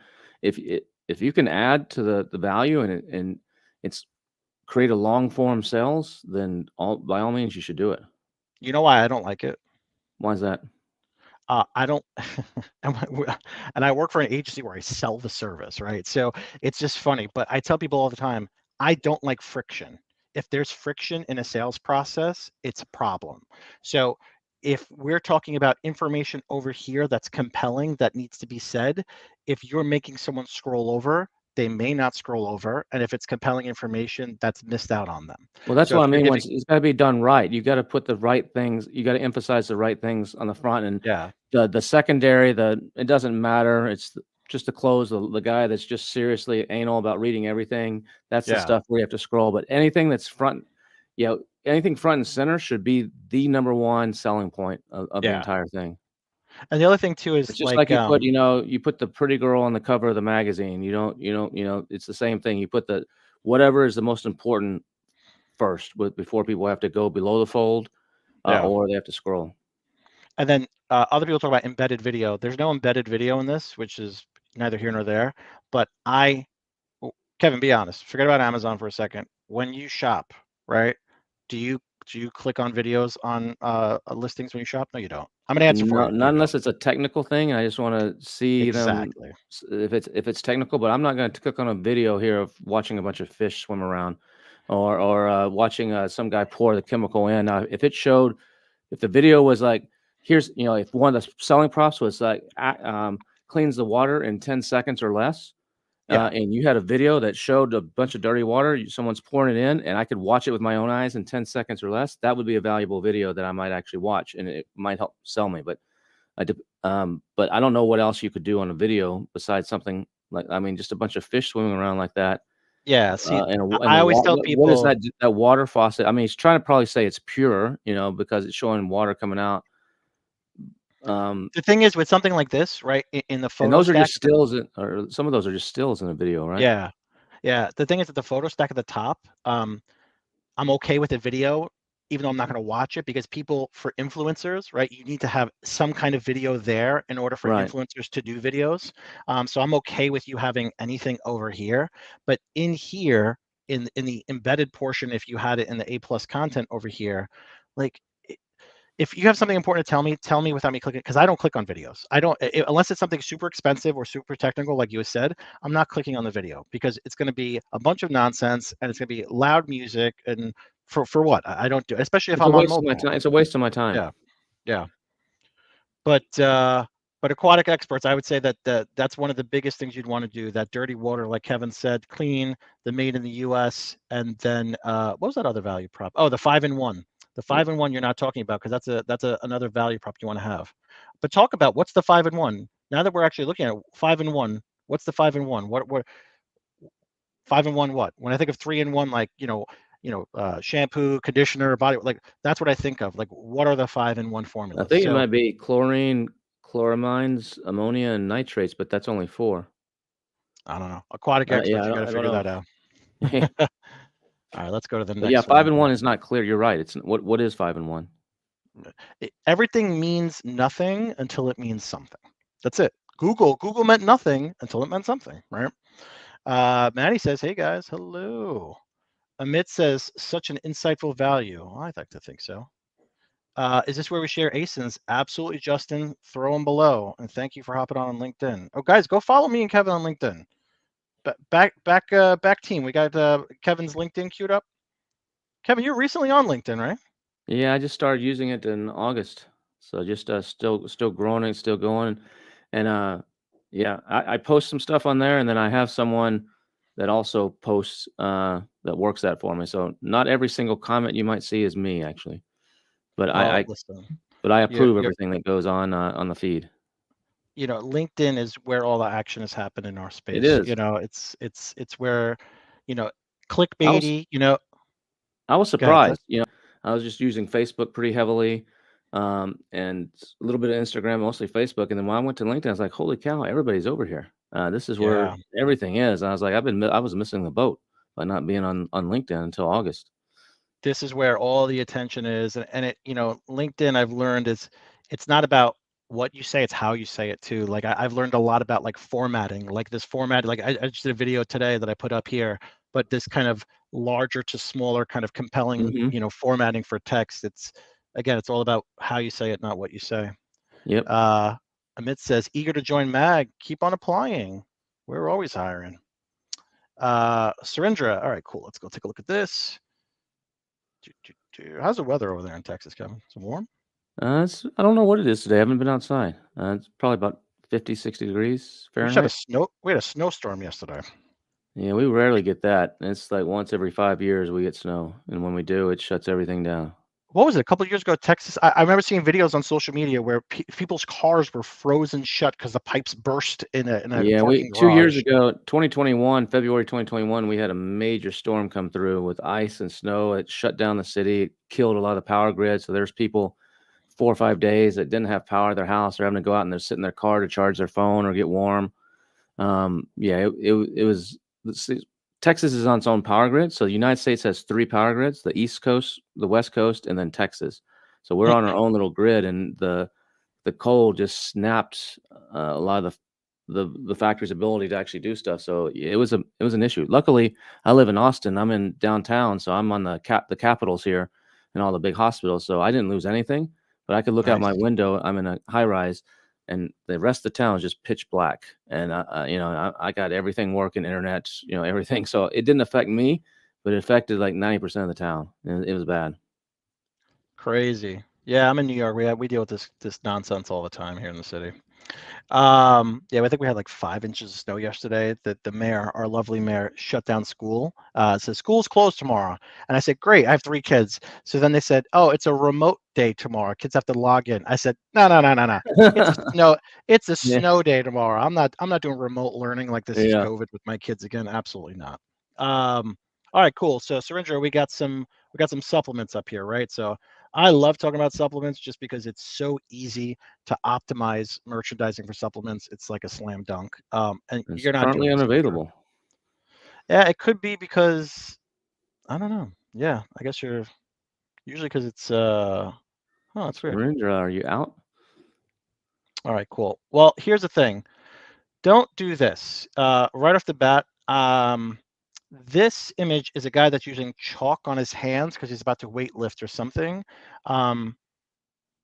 add to the value and it's create a long form sales, then by all means you should do it. you know why I don't like it? Why is that? I don't, and I work for an agency where I sell the service, right? So it's just funny. But I tell people all the time, I don't like friction. If there's friction in a sales process, it's a problem. So if we're talking about information over here that's compelling, that needs to be said, if you're making someone scroll over, they may not scroll over. And if it's compelling information, that's missed out on them. Well, that's So what if I you're mean. giving, It's got to be done right. You got to put the right things. You got to emphasize the right things on the front, and yeah, the secondary. It doesn't matter. It's just to close the guy that's just seriously anal about reading everything. That's the yeah, stuff where you have to scroll. But anything that's front, anything front and center should be the number one selling point of the yeah. entire thing. And the other thing too It's is just like like, you put the pretty girl on the cover of the magazine. It's the same thing. You put whatever is the most important first before people have to go below the fold, yeah. or they have to scroll. And then other people talk about embedded video. There's no embedded video in this, which is neither here nor there. But Kevin, be honest. Forget about Amazon for a second. When you shop, right? Do you click on videos on listings when you shop? No, you don't. I'm gonna answer for No, you. not You don't. unless it's a technical thing. I just want to see them Exactly. if it's technical. But I'm not going to click on a video here of watching a bunch of fish swim around, or watching some guy pour the chemical in. Now, if the video was like, here's if one of the selling props was like cleans the water in 10 seconds or less. Yeah. And you had a video that showed a bunch of dirty water, someone's pouring it in, and I could watch it with my own eyes in 10 seconds or less, that would be a valuable video that I might actually watch, and it might help sell me. But I don't know what else you could do on a video besides something like, I mean, just a bunch of fish swimming around like that. Yeah. See, And I the always water, tell what is people that water faucet? I mean, he's trying to probably say it's pure, because it's showing water coming out. Um, the thing is with something like this, right? In the and photo those are stack, just stills, or some of those are just stills in a video, right? yeah, yeah. The thing is that the photo stack at the top, I'm okay with the video, even though I'm not going to watch it, because people, for influencers, right, you need to have some kind of video there in order for Right. influencers to do videos. So I'm okay with you having anything over here, but in here, in the embedded portion, if you had it in the A plus content over here, like if you have something important to tell me without me clicking, because I don't click on videos. I don't, unless it's something super expensive or super technical, like you said, I'm not clicking on the video because it's going to be a bunch of nonsense and it's going to be loud music. And for what? I don't do it, especially if It's a I'm on waste of my mobile. time. It's a waste of my time. Yeah, yeah. But aquatic experts, I would say that's one of the biggest things you'd want to do. That dirty water, like Kevin said, clean, the made in the U.S., and then what was that other value prop? Oh, the 5-in-1. The Yeah. 5-in-1 you're not talking about, because that's another value prop you want to have. But talk about what's the 5-in-1. Now that we're actually looking at 5-in-1, what's the 5-in-1? What 5-in-1 what? When I think of 3-in-1, like shampoo, conditioner, body, like that's what I think of. Like, what are the 5-in-1 I formulas? think it So might be chlorine, chloramines, ammonia, and nitrates, but that's only 4. I don't know. Aquatic Yeah, experts, you got to I don't figure know. that out. All right, let's go to the But next yeah, one. 5 and 1 is not clear. You're right. It's what is 5 and 1? Everything means nothing until it means something. That's it. Google meant nothing until it meant something, right? Maddie says, hey guys, hello. Amit says, such an insightful value. Well, I'd like to think so. Is this where we share ASINs? Absolutely, Justin. Throw them below. And thank you for hopping on LinkedIn. Oh, guys, go follow me and Kevin on LinkedIn. Back team. We got Kevin's LinkedIn queued up. Kevin, you're recently on LinkedIn, right? Yeah, I just started using it in August. So just still growing and still going. And yeah, I post some stuff on there, and then I have someone that also posts that works that for me. So not every single comment you might see is me actually, but Well, listen, I approve you're everything that goes on the feed. LinkedIn is where all the action has happened in our space. It is. It's where, I was clickbaity, I was go ahead, Ted. surprised. I was just using Facebook pretty heavily, and a little bit of Instagram, mostly Facebook. And then when I went to LinkedIn, I was like, "Holy cow, everybody's over here! This is where Yeah. everything is." And I was like, I was missing the boat by not being on LinkedIn until August. This is where all the attention is. And it, LinkedIn, I've learned it's not about what you say, it's how you say it too. Like I've learned a lot about like formatting, like this format, like I just did a video today that I put up here, but this kind of larger to smaller kind of compelling, Hmm. formatting for text. It's all about how you say it, not what you say. Yep. Amit says, eager to join MAG, keep on applying. We're always hiring. Surindra, all right, cool. Let's go take a look at this. How's the weather over there in Texas, Kevin? Is it warm? I don't know what it is today. I haven't been outside. It's probably about 50, 60 degrees We had Fahrenheit. a snowstorm yesterday. Yeah, we rarely get that. It's like once every 5 years we get snow, and when we do, it shuts everything down. What was it? A couple of years ago, Texas. I remember seeing videos on social media where people's cars were frozen shut because the pipes burst in a Yeah, parking 2 years garage. ago, 2021, February 2021, we had a major storm come through with ice and snow. It shut down the city. It killed a lot of the power grid. So there's people 4 or 5 days that didn't have power at their house. They're having to go out and they're sitting in their car to charge their phone or get warm. Yeah, it was. Texas is on its own power grid. So the United States has 3 power grids: the East Coast, the West Coast, and then Texas. So we're on our own little grid, and the cold just snapped a lot of the factory's ability to actually do stuff. So it was an issue. Luckily, I live in Austin. I'm in downtown, so I'm on the capitals here and all the big hospitals. So I didn't lose anything, but I could look out Nice. my window. I'm in a high rise, and the rest of the town is just pitch black. And I got everything working, internet, everything. So it didn't affect me, but it affected like 90% of the town. And it was bad. Crazy. Yeah, I'm in New York. We deal with this nonsense all the time here in the city. Yeah, I think we had like 5 inches of snow yesterday. The mayor, our lovely mayor, shut down school. Says school's closed tomorrow, and I said, great. I have 3 kids. So then they said, oh, it's a remote day tomorrow. Kids have to log in. I said, no. It's a snow. It's a Yeah. snow day tomorrow. I'm not doing remote learning like this is Yeah. COVID with my kids again. Absolutely not. All right, cool. So Surindra, we got some supplements up here, right? So I love talking about supplements just because it's so easy to optimize merchandising for supplements. It's like a slam dunk. And It's you're not currently doing this, I'm sure. unavailable. Yeah, it could be because I don't know. Yeah, I guess you're usually because it's oh, that's weird. Surrender, are you out? All right, cool. Well, here's the thing. Don't do this. Right off the bat, this image is a guy that's using chalk on his hands because he's about to weight lift or something.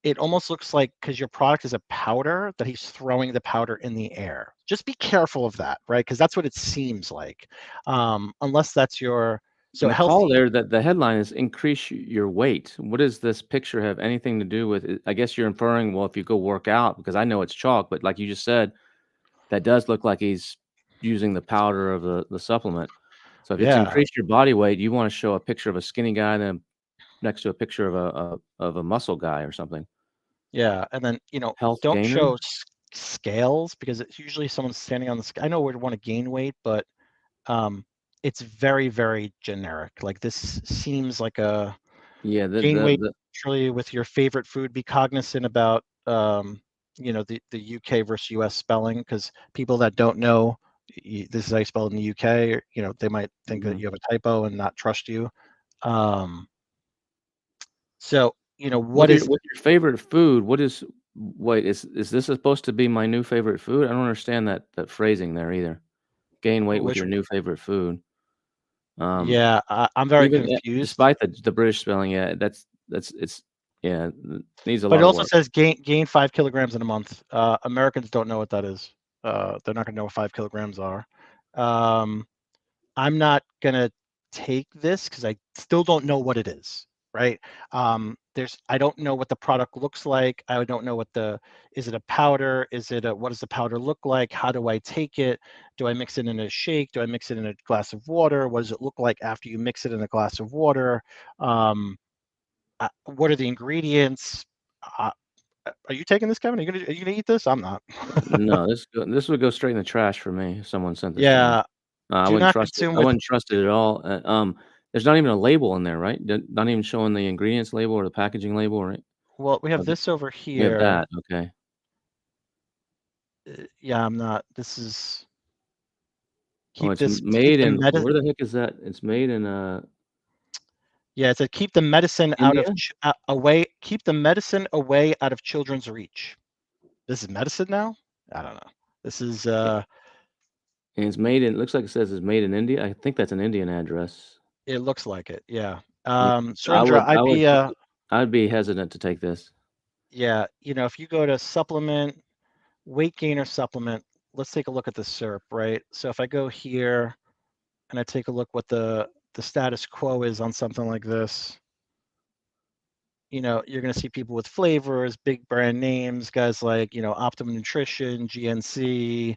It almost looks like, because your product is a powder, that he's throwing the powder in the air. Just be careful of that, right? Because that's what it seems like. Unless that's your And the call healthy. there, that the headline is increase your weight. What does this picture have anything to do with it? I guess you're inferring, well, if you go work out, because I know it's chalk, but like you just said, that does look like he's using the powder of the supplement. So if it's Yeah, increased your body weight, you want to show a picture of a skinny guy, then next to a picture of a muscle guy or something. yeah. And then, Health don't show gainer. scales, because it's usually someone standing on the scale. I know we want to gain weight, but it's very, very generic. Like this seems like a Yeah, gain weight naturally with your favorite food. Be cognizant about the UK versus US spelling, because people that don't know this is how you spell it in the UK, or, you know, they might think that you have a typo and not trust you. So, you know, With your favorite food, wait, is this supposed to be my new favorite food? I don't understand that phrasing there either. Gain weight with your new favorite food. Yeah, I'm very Even confused. despite the British spelling, yeah, it's yeah, needs a But lot it of also work. says gain 5 kilograms in a month. Americans don't know what that is. They're not gonna know what 5 kilograms are. I'm not gonna take this because I still don't know what it is, right? I don't know what the product looks like. I don't know is it a powder? What does the powder look like? How do I take it? Do I mix it in a shake? Do I mix it in a glass of water? What does it look like after you mix it in a glass of water? What are the ingredients? Are you taking this, Kevin? Are you gonna eat this? I'm not. No, this would go straight in the trash for me if someone sent this to me. Yeah, I do wouldn't not trust it. consume I with. wouldn't trust it at all. There's not even a label in there, right? Not even showing the ingredients label or the packaging label, right? Well, we have Okay. this over We have here. that. Okay. Yeah, I'm not. This is Oh, keep it's this. made in where the heck is that? It's made in Yeah, it said keep the medicine out of India? away. Keep the medicine away out of children's reach. This is medicine now. I don't know. This is. And it's made in. Looks like it says it's made in India. I think that's an Indian address. It looks like it. Yeah. Yeah. Surendra, I'd be hesitant to take this. Yeah, you know, if you go to supplement, weight gainer supplement, let's take a look at the SERP, right? So if I go here and I take a look what the status quo is on something like this, you know, you're going to see people with flavors, big brand names, guys like, you know, Optimum Nutrition, GNC,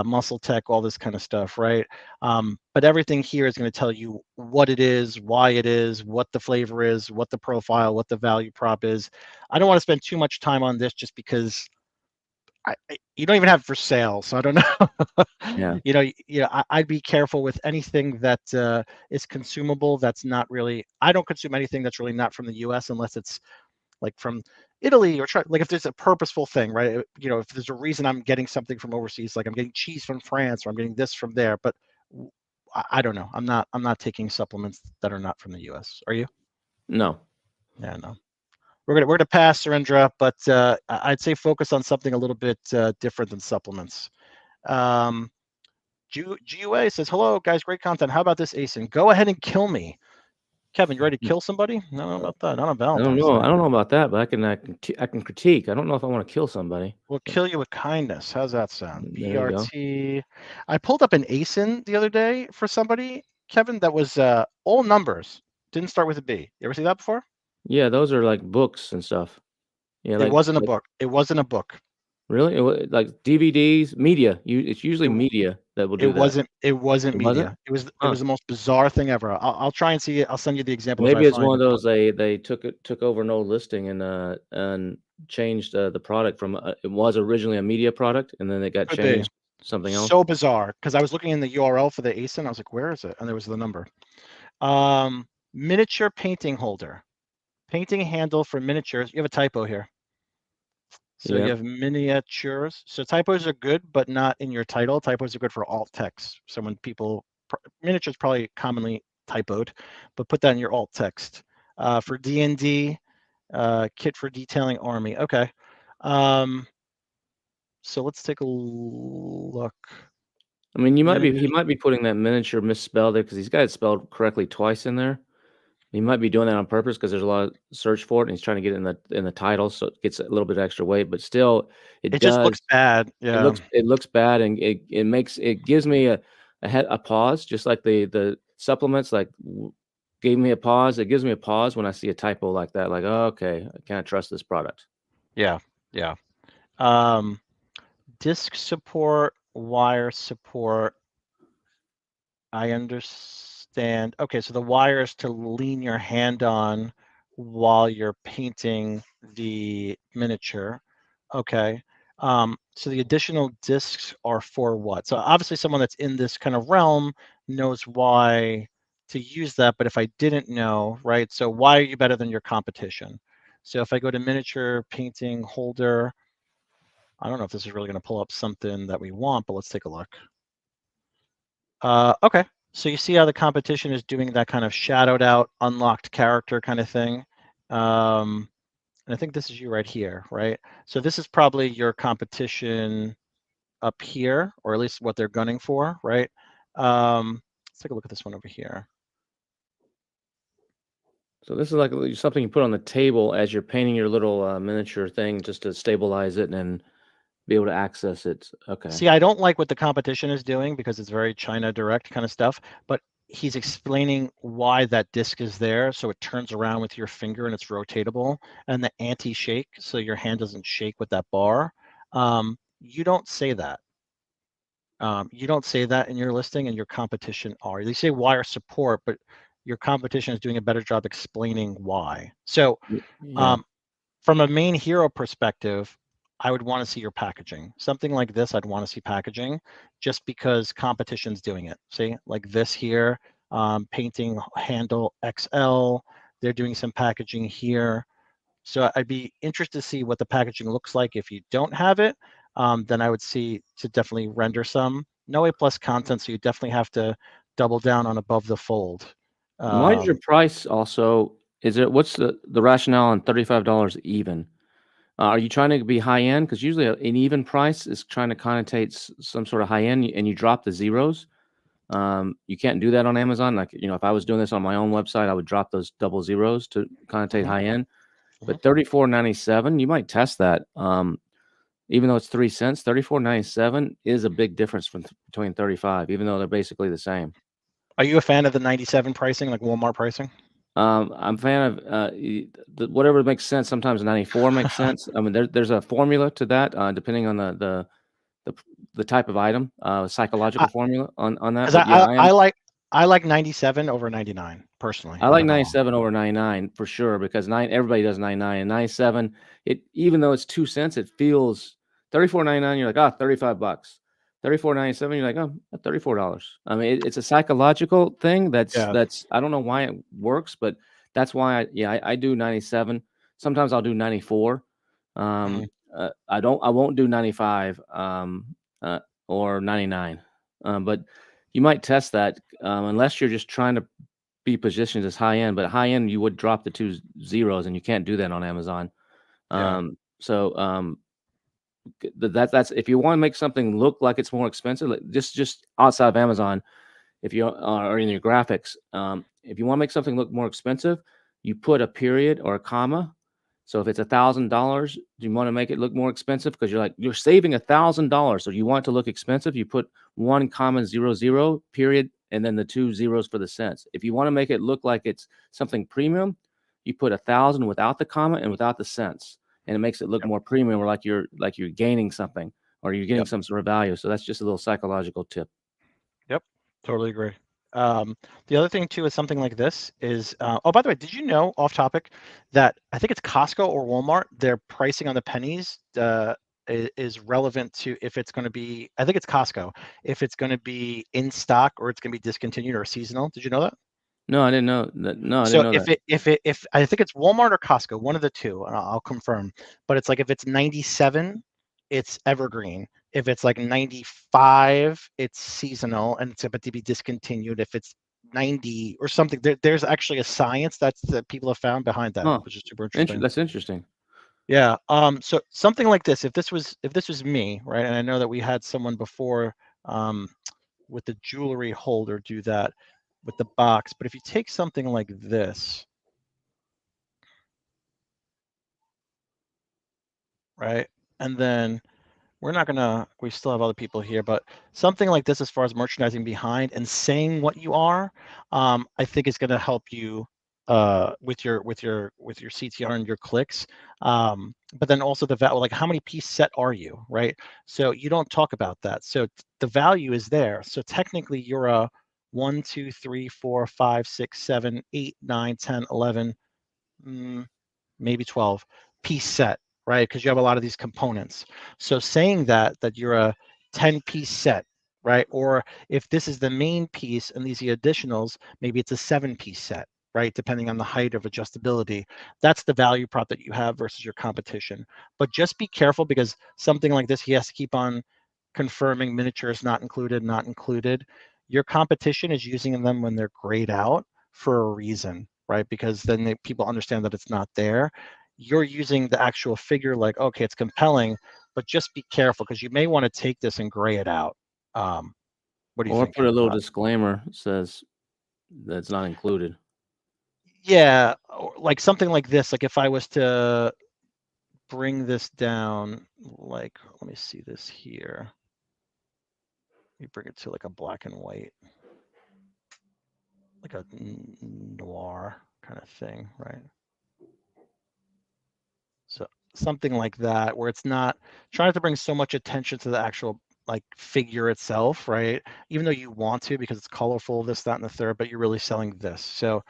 Muscle Tech, all this kind of stuff, right? But everything here is going to tell you what it is, why it is, what the flavor is, what the profile, what the value prop is. I don't want to spend too much time on this just because you don't even have it for sale, so I don't know. Yeah. I'd be careful with anything that is consumable. That's not really. I don't consume anything that's really not from the U.S. unless it's like from Italy or like if there's a purposeful thing, right? You know, if there's a reason I'm getting something from overseas, like I'm getting cheese from France or I'm getting this from there. But I don't know. I'm not taking supplements that are not from the U.S. Are you? No. Yeah, no. We're gonna pass, Surendra, but I'd say focus on something a little bit different than supplements. GUA says, "Hello guys, great content. How about this ASIN? Go ahead and kill me." Kevin, you ready to kill somebody? No, about that. Not on Valentine's Day. I don't know about that, but I can critique. I don't know if I want to kill somebody. We'll kill you with kindness. How's that sound? There you go. BRT. I pulled up an ASIN the other day for somebody, Kevin, that was all numbers. Didn't start with a B. You ever see that before? Yeah, those are like books and stuff. Yeah, It wasn't a book. It wasn't a book. Really? Like DVDs, media. It's usually media that will do that. It wasn't media. It was the most bizarre thing ever. I'll try and see it. I'll send you the example. Maybe it's one of those they took over an old listing and changed the product from it was originally a media product and then it got changed to something else. So bizarre because I was looking in the URL for the ASIN. I was like, where is it? And there was the number. Miniature painting holder, painting handle for miniatures. You have a typo here. So you have miniatures. So typos are good, but not in your title. Typos are good for alt text. So when miniatures probably commonly typoed, but put that in your alt text. For D&D, kit for detailing army. Okay. So let's take a look. I mean, he might be putting that miniature misspelled there because he's got it spelled correctly twice in there. He might be doing that on purpose because there's a lot of search for it, and he's trying to get it in the title, so it gets a little bit extra weight. But still, it just looks bad. Yeah, it looks bad, and it gives me a pause, just like the supplements gave me a pause. It gives me a pause when I see a typo like that. Like, oh, okay, I can't trust this product. Yeah. Disk support, wire support. I understand. Okay, so the wire is to lean your hand on while you're painting the miniature. Okay. So the additional discs are for what? So obviously someone that's in this kind of realm knows why to use that, but if I didn't know, right? So why are you better than your competition? So if I go to miniature painting holder, I don't know if this is really going to pull up something that we want, but let's take a look. Okay, so you see how the competition is doing that kind of shadowed out, unlocked character kind of thing. And I think this is you right here, right? So this is probably your competition up here, or at least what they're gunning for, right? Let's take a look at this one over here. So this is like something you put on the table as you're painting your little miniature thing, just to stabilize it and be able to access it. Okay. See, I don't like what the competition is doing because it's very China direct kind of stuff, but he's explaining why that disc is there. So it turns around with your finger and it's rotatable, and the anti-shake, so your hand doesn't shake with that bar. You don't say that. You don't say that in your listing, and your competition are. They say wire support, but your competition is doing a better job explaining why. So Yeah. from a main hero perspective, I would want to see your packaging. Something like this, I'd want to see packaging just because competition's doing it. See, like this here, painting handle XL, they're doing some packaging here. So I'd be interested to see what the packaging looks like. If you don't have it, then I would see to definitely render some. No A+ content, so you definitely have to double down on above the fold. Why is your price also? Is it what's the rationale on $35 even? Are you trying to be high end? Because usually an even price is trying to connotate some sort of high end, and you drop the zeros. You can't do that on Amazon. Like, if I was doing this on my own website, I would drop those double zeros to connotate Mhm. high end. But $34.97, you might test that. Even though it's 3 cents, $34.97 is a big difference between 35, even though they're basically the same. Are you a fan of the 97 pricing, like Walmart pricing? I'm a fan of whatever makes sense. Sometimes 94 makes sense. I mean, there's a formula to that, depending on the type of item, psychological formula on that. Because But yeah, I like 97 over 99 personally. I I like don't know. 97 over 99 for sure, because everybody does 99 and 97. Even though it's 2 cents, it feels 34.99. You're like, $35. 34.97. You're like, $34. I mean, it's a psychological thing. That's Yeah. I don't know why it works, but that's why I do 97. Sometimes I'll do 94. I won't do 95 or 99. But you might test that unless you're just trying to be positioned as high end, but high end you would drop the 2 zeros, and you can't do that on Amazon. Yeah. So that's if you want to make something look like it's more expensive, like just outside of Amazon, if you are in your graphics, if you want to make something look more expensive, you put a period or a comma. So if it's $1,000, you want to make it look more expensive because you're saving $1,000. So you want it to look expensive, you put 1,00 period and then the 2 zeros for the cents. If you want to make it look like it's something premium, you put 1,000 without the comma and without the cents, and it makes it look more premium, or like you're gaining something, or you're getting some sort of value. So that's just a little psychological tip. Yep. Totally agree. The other thing too is something like this is, oh, by the way, did you know, off topic, that I think it's Costco or Walmart, their pricing on the pennies is relevant to if it's going to be, I think it's Costco, if it's going to be in stock or it's going to be discontinued or seasonal. Did you know that? No, I didn't know that. No, I So didn't know that. if I think it's Walmart or Costco, one of the two, and I'll confirm. But it's like if it's 97, it's evergreen. If it's like 95, it's seasonal and it's about to be discontinued. If it's 90 or something, there's actually a science that people have found behind that, which is super interesting. That's interesting. Yeah. So something like this, if this was me, right, and I know that we had someone before with the jewelry holder do that with the box, but if you take something like this, right, and then we still have other people here, but something like this as far as merchandising behind and saying what you are, I think is going to help you with your CTR and your clicks. But then also the value, like how many piece set are you, right? So you don't talk about that. So the value is there. So technically you're a 1, 2, 3, 4, 5, 6, 7, 8, 9, 10, 11, maybe 12 piece set, right? Because you have a lot of these components. So saying that you're a 10-piece set, right? Or if this is the main piece and these are the additionals, maybe it's a 7-piece set, right? Depending on the height of adjustability. That's the value prop that you have versus your competition. But just be careful, because something like this, he has to keep on confirming miniatures not included, not included. Your competition is using them when they're grayed out for a reason, right? Because then people understand that it's not there. You're using the actual figure like, okay, it's compelling, but just be careful because you may want to take this and gray it out. What do you Or think, put a Kevin? little disclaimer that says that's not included. Yeah, like something like this. Like if I was to bring this down, like, let me see this here. Let me bring it to like a black and white, like a noir kind of thing, right? So something like that, where it's not trying to bring so much attention to the actual like figure itself, right? Even though you want to because it's colorful, this, that, and the third, but you're really selling this. So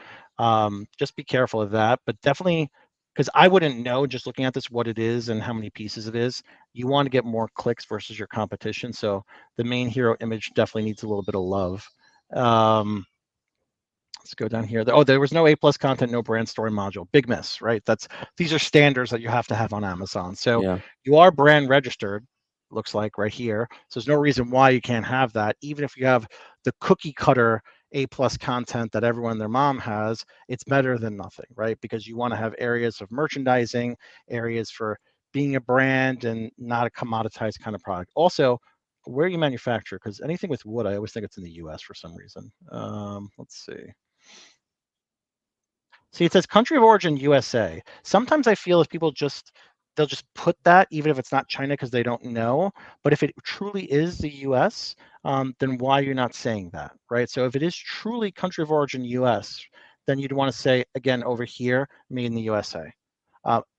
just be careful of that. But definitely, because I wouldn't know just looking at this what it is and how many pieces it is. You want to get more clicks versus your competition. So the main hero image definitely needs a little bit of love. Let's go down here. Oh, there was no A+ content, no brand story module. Big miss, right? These are standards that you have to have on Amazon. So Yeah. you are brand registered, looks like right here. So there's no reason why you can't have that. Even if you have the cookie cutter A+ content that everyone and their mom has, it's better than nothing, right? Because you want to have areas of merchandising, areas for being a brand and not a commoditized kind of product. Also, where you manufacture, because anything with wood, I always think it's in the US for some reason. Let's see. See, it says country of origin USA. Sometimes I feel if people they'll just put that even if it's not China because they don't know. But if it truly is the US, then why are you not saying that, right? So if it is truly country of origin US, then you'd want to say again over here, made in the USA.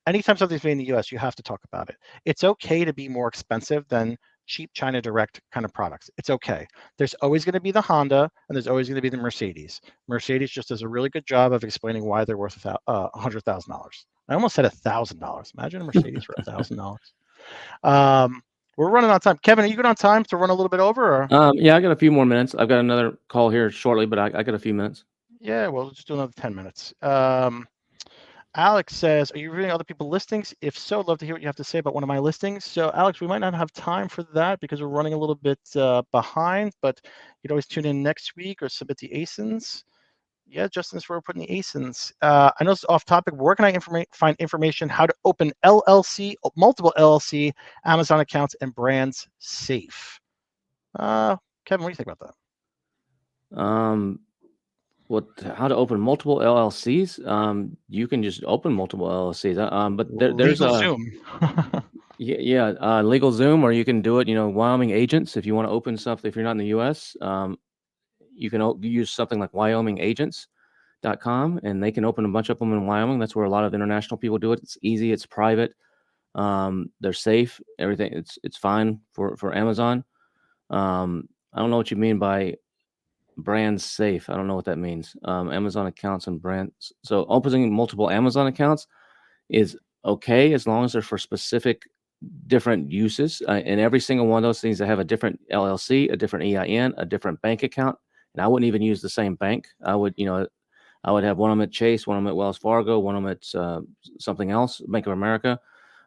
Anytime something's made in the US, you have to talk about it. It's okay to be more expensive than cheap China direct kind of products. It's okay. There's always going to be the Honda and there's always going to be the Mercedes. Mercedes just does a really good job of explaining why they're worth $100,000. I almost said $1,000. Imagine a Mercedes for $1,000. We're running on time. Kevin, are you good on time to run a little bit over? Or? Yeah, I got a few more minutes. I've got another call here shortly, but I got a few minutes. Yeah, well, let's do another 10 minutes. Alex says, are you reviewing other people's listings? If so, I'd love to hear what you have to say about one of my listings. So Alex, we might not have time for that because we're running a little bit behind, but you'd always tune in next week or submit the ASINs. Yeah, Justin's where we're putting the ASINs. I know it's off topic, but where can I find information how to open multiple LLC, Amazon accounts, and brands safe? Kevin, what do you think about that? How to open multiple LLCs? You can just open multiple LLCs. But there's Legal a Zoom. LegalZoom, or you can do it. Wyoming agents. If you want to open something, if you're not in the U.S., you can use something like WyomingAgents.com, and they can open a bunch of them in Wyoming. That's where a lot of international people do it. It's easy. It's private. They're safe. Everything. It's fine for Amazon. I don't know what you mean by brand safe. I don't know what that means. Amazon accounts and brands. So opening multiple Amazon accounts is okay as long as they're for specific different uses. And every single one of those things that have a different LLC, a different EIN, a different bank account. And I wouldn't even use the same bank. I would have one of them at Chase, one of them at Wells Fargo, one of them at something else, Bank of America,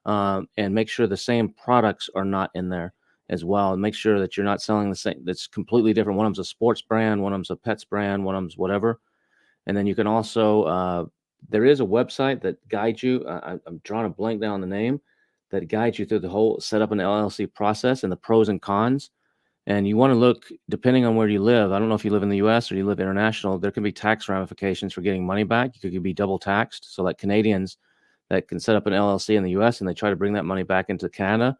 and make sure the same products are not in there as well, and make sure that you're not selling the same. That's completely different. One of them's a sports brand, one of them's a pets brand, one of them's whatever. And then you can also there is a website that guides you. I'm drawing a blank down the name, that guides you through the whole set up an LLC process and the pros and cons. And you want to look, depending on where you live. I don't know if you live in the U.S. or you live international. There can be tax ramifications for getting money back. You could be double taxed. So like Canadians that can set up an LLC in the U.S. and they try to bring that money back into Canada,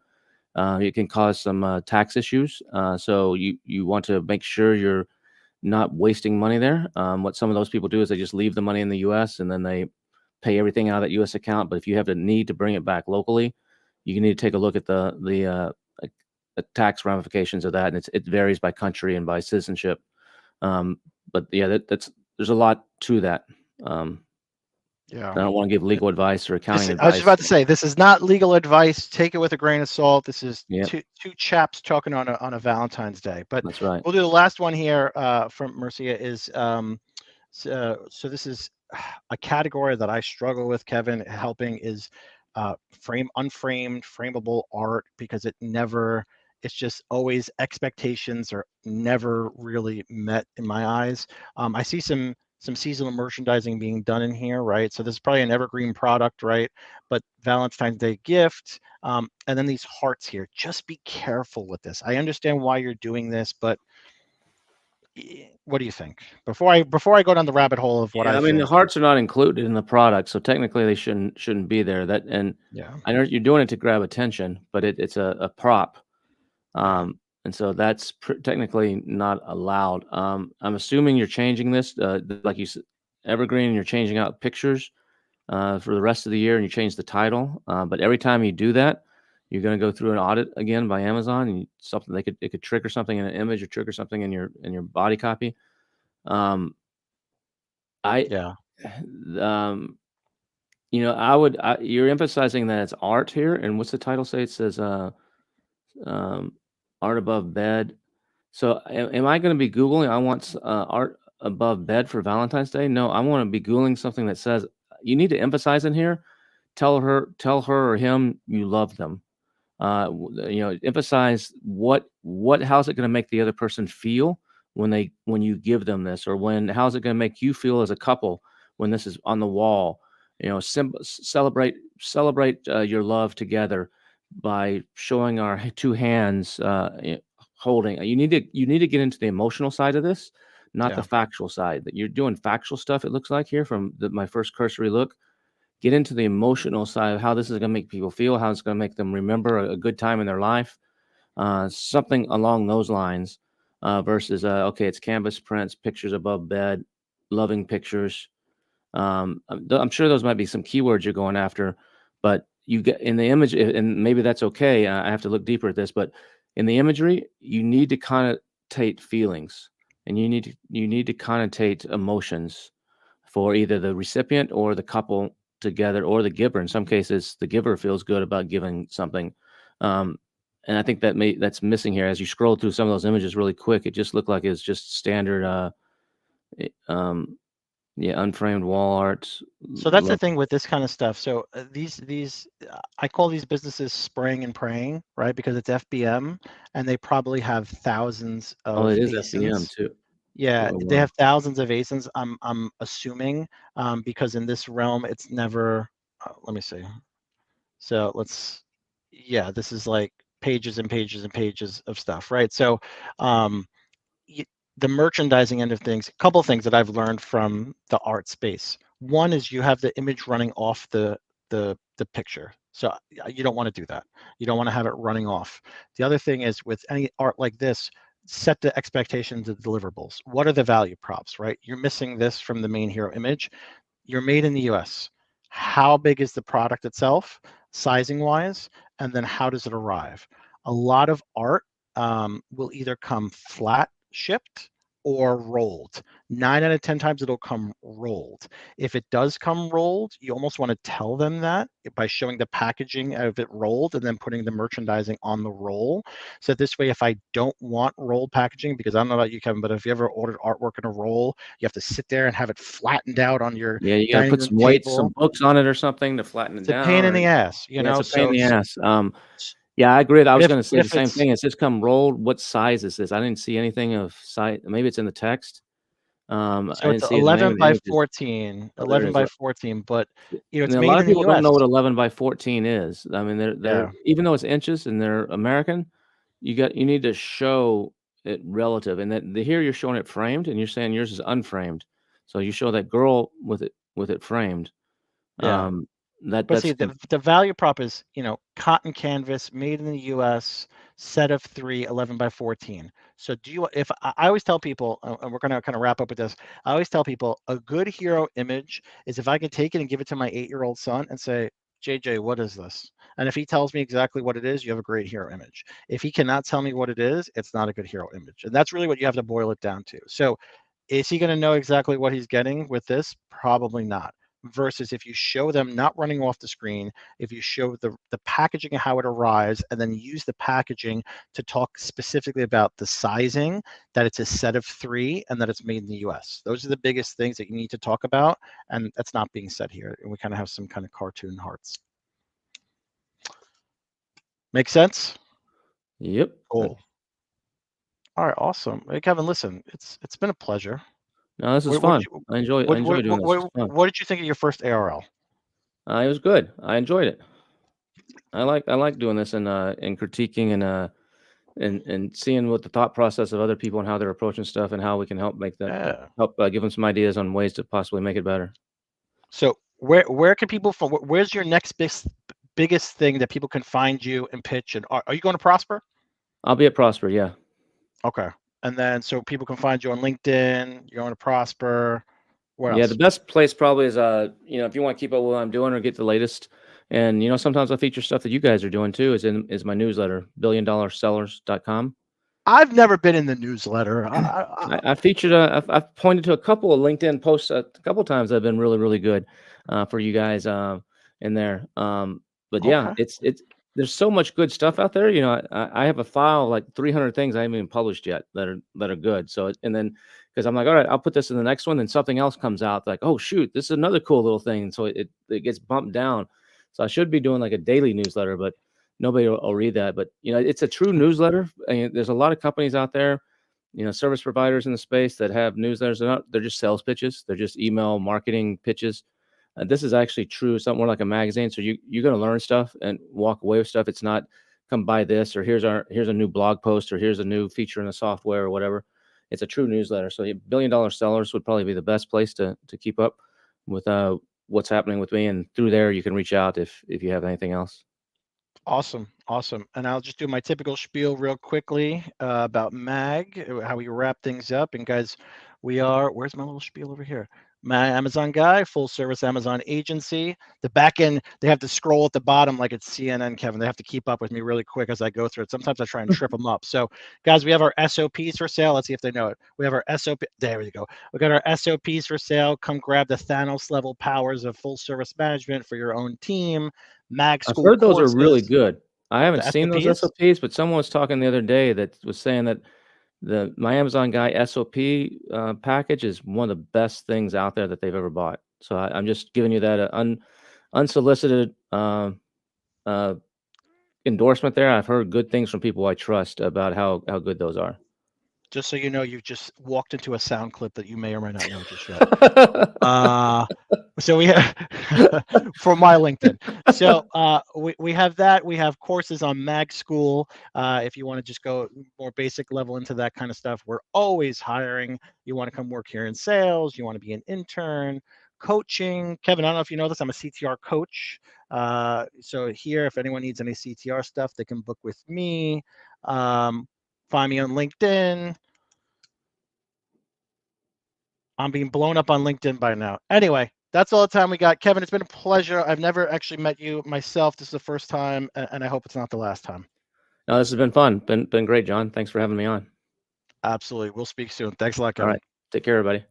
it can cause some tax issues. So you want to make sure you're not wasting money there. What some of those people do is they just leave the money in the U.S. and then they pay everything out of that U.S. account. But if you have the need to bring it back locally, you need to take a look at the tax ramifications of that, and it varies by country and by citizenship. But yeah, there's a lot to that. Yeah. I don't want to give legal advice or accounting advice. I was just about to say, this is not legal advice. Take it with a grain of salt. This is two chaps talking on a Valentine's Day. But that's right. We'll do the last one here from Marcia is so this is a category that I struggle with, Kevin, helping is unframed, frameable art, because it never It's just always expectations are never really met in my eyes. I see some seasonal merchandising being done in here, right? So this is probably an evergreen product, right? But Valentine's Day gift, and then these hearts here. Just be careful with this. I understand why you're doing this, but what do you think? Before I go down the rabbit hole of what Yeah, I I mean, the think. hearts are not included in the product, so technically they shouldn't be there. That and Yeah. I know you're doing it to grab attention, but it's a prop. Yeah. And so that's technically not allowed. I'm assuming you're changing this, like you said, evergreen, and you're changing out pictures for the rest of the year, and you change the title. But every time you do that, you're going to go through an audit again by Amazon, and something it could trigger something in an image or trigger something in your body copy. I, Yeah. you're emphasizing that it's art here, and what's the title say? It says art above bed. So am I going to be Googling, I want art above bed for Valentine's Day? No, I want to be Googling something that says, you need to emphasize in here, tell her or him you love them. Emphasize how's it going to make the other person feel when you give them this, or how's it going to make you feel as a couple when this is on the wall? Celebrate your love together by showing our two hands holding. You need to get into the emotional side of this, not the factual side. That you're doing factual stuff, it looks like here from my first cursory look. Get into the emotional side of how this is going to make people feel, how it's going to make them remember a good time in their life, something along those lines, versus okay, it's canvas prints, pictures above bed, loving pictures. I'm sure those might be some keywords you're going after, but you get in the image, and maybe that's okay. I have to look deeper at this, but in the imagery, you need to connotate feelings, and you need to connotate emotions for either the recipient or the couple together, or the giver. In some cases, the giver feels good about giving something. And I think that's missing here. As you scroll through some of those images really quick, it just looked like it's just standard unframed wall art. So that's the thing with this kind of stuff. So these I call these businesses spraying and praying, right? Because it's FBM, and they probably have thousands Oh, of it is FBM ASINs. too. Yeah, Oh, they wow. have thousands of ASINs. I'm assuming, because in this realm, it's never. Let me see. So this is like pages and pages and pages of stuff, right? So, the merchandising end of things, a couple of things that I've learned from the art space. One is you have the image running off the picture. So you don't want to do that. You don't want to have it running off. The other thing is with any art like this, set the expectations of deliverables. What are the value props, right? You're missing this from the main hero image. You're made in the US. How big is the product itself, sizing wise? And then how does it arrive? A lot of art will either come flat shipped or rolled. 9 out of 10 times it'll come rolled. If it does come rolled, you almost want to tell them that by showing the packaging of it rolled and then putting the merchandising on the roll. So this way, if I don't want rolled packaging, because I don't know about you, Kevin, but if you ever ordered artwork in a roll, you have to sit there and have it flattened out on your Yeah, you got to dining put room some weights, some table. books on it or something to flatten it It's a pain down. in the ass, Yeah, it's a pain So, in the ass. Yeah, I agree. I but was going to say the if same it's thing. It's just come rolled. What size is this? I didn't see anything of size. Maybe it's in the text. I so didn't it's see it in any 11 of the by images. 14, Oh, there it 11 is. by 14, but And it's a made lot in of the people don't US. know what 11 by 14 is. I mean, they're Yeah. even though it's inches and they're American, you need to show it relative. And here you're showing it framed, and you're saying yours is unframed. So you show that girl with it framed. Yeah. That But see, that's the value prop is, cotton canvas made in the US, set of 3, 11 by 14. So if I always tell people, and we're going to kind of wrap up with this, I always tell people a good hero image is if I can take it and give it to my 8-year-old son and say, JJ, what is this? And if he tells me exactly what it is, you have a great hero image. If he cannot tell me what it is, it's not a good hero image. And that's really what you have to boil it down to. So is he going to know exactly what he's getting with this? Probably not. Versus if you show them not running off the screen, if you show the packaging and how it arrives, and then use the packaging to talk specifically about the sizing, that it's a set of 3, and that it's made in the US. Those are the biggest things that you need to talk about, and that's not being said here. And we kind of have some kind of cartoon hearts. Make sense? Yep. Cool. All right, awesome. Hey, Kevin, listen, it's been a pleasure. No, this is What fun. did you I enjoy doing this. It's fun. what did you think of your first ARL? It was good. I enjoyed it. I like doing this and critiquing and seeing what the thought process of other people and how they're approaching stuff and how we can help make that Yeah. help give them some ideas on ways to possibly make it better. So where can people from where's your next biggest thing that people can find you and pitch? And are you going to Prosper? I'll be at Prosper. Yeah. Okay. And then so people can find you on LinkedIn, you're going to Prosper. What Yeah, else? the best place probably is if you want to keep up with what I'm doing or get the latest, and sometimes I feature stuff that you guys are doing too. Is my newsletter, $1,000,000sellers.com. I've never been in the newsletter. I featured I've pointed to a couple of LinkedIn posts a couple of times that have been really, really good for you guys in there. But yeah, Okay. it's there's so much good stuff out there. I have a file of like 300 things I haven't even published yet that are good. So and then because I'm like, all right, I'll put this in the next one, then something else comes out like, oh shoot, this is another cool little thing. And so it gets bumped down. So I should be doing like a daily newsletter, but nobody will read that. But it's a true newsletter. There's a lot of companies out there, service providers in the space that have newsletters. They're just sales pitches. They're just email marketing pitches. This is actually true. Something more like a magazine. So you're going to learn stuff and walk away with stuff. It's not come buy this or here's a new blog post or here's a new feature in the software or whatever. It's a true newsletter. So $1 billion sellers would probably be the best place to keep up with what's happening with me. And through there, you can reach out if you have anything else. Awesome. And I'll just do my typical spiel real quickly about MAG, how we wrap things up. And guys, where's my little spiel over here? My Amazon guy, full service Amazon agency. The back end, they have to scroll at the bottom like it's CNN, Kevin. They have to keep up with me really quick as I go through it. Sometimes I try and trip them up. So guys, we have our SOPs for sale. Let's see if they know it. We have our SOP. There we go. We got our SOPs for sale. Come grab the Thanos level powers of full service management for your own team. MAG I've school heard those are really courses. good. I haven't The seen those SOPs? SOPs, but someone was talking the other day that was saying that my Amazon guy SOP package is one of the best things out there that they've ever bought. So I'm just giving you that unsolicited endorsement there. I've heard good things from people I trust about how good those are. Just so you know, you just walked into a sound clip that you may or may not know just yet. So we have for my LinkedIn. So we have that. We have courses on MAG School. If you want to just go more basic level into that kind of stuff, we're always hiring. You want to come work here in sales. You want to be an intern. Coaching. Kevin, I don't know if you know this. I'm a CTR coach. So here, if anyone needs any CTR stuff, they can book with me. Find me on LinkedIn. I'm being blown up on LinkedIn by now. Anyway, that's all the time we got. Kevin, it's been a pleasure. I've never actually met you myself. This is the first time, and I hope it's not the last time. No, this has been fun. Been great, John. Thanks for having me on. Absolutely. We'll speak soon. Thanks a lot, Kevin. All right. Take care, everybody.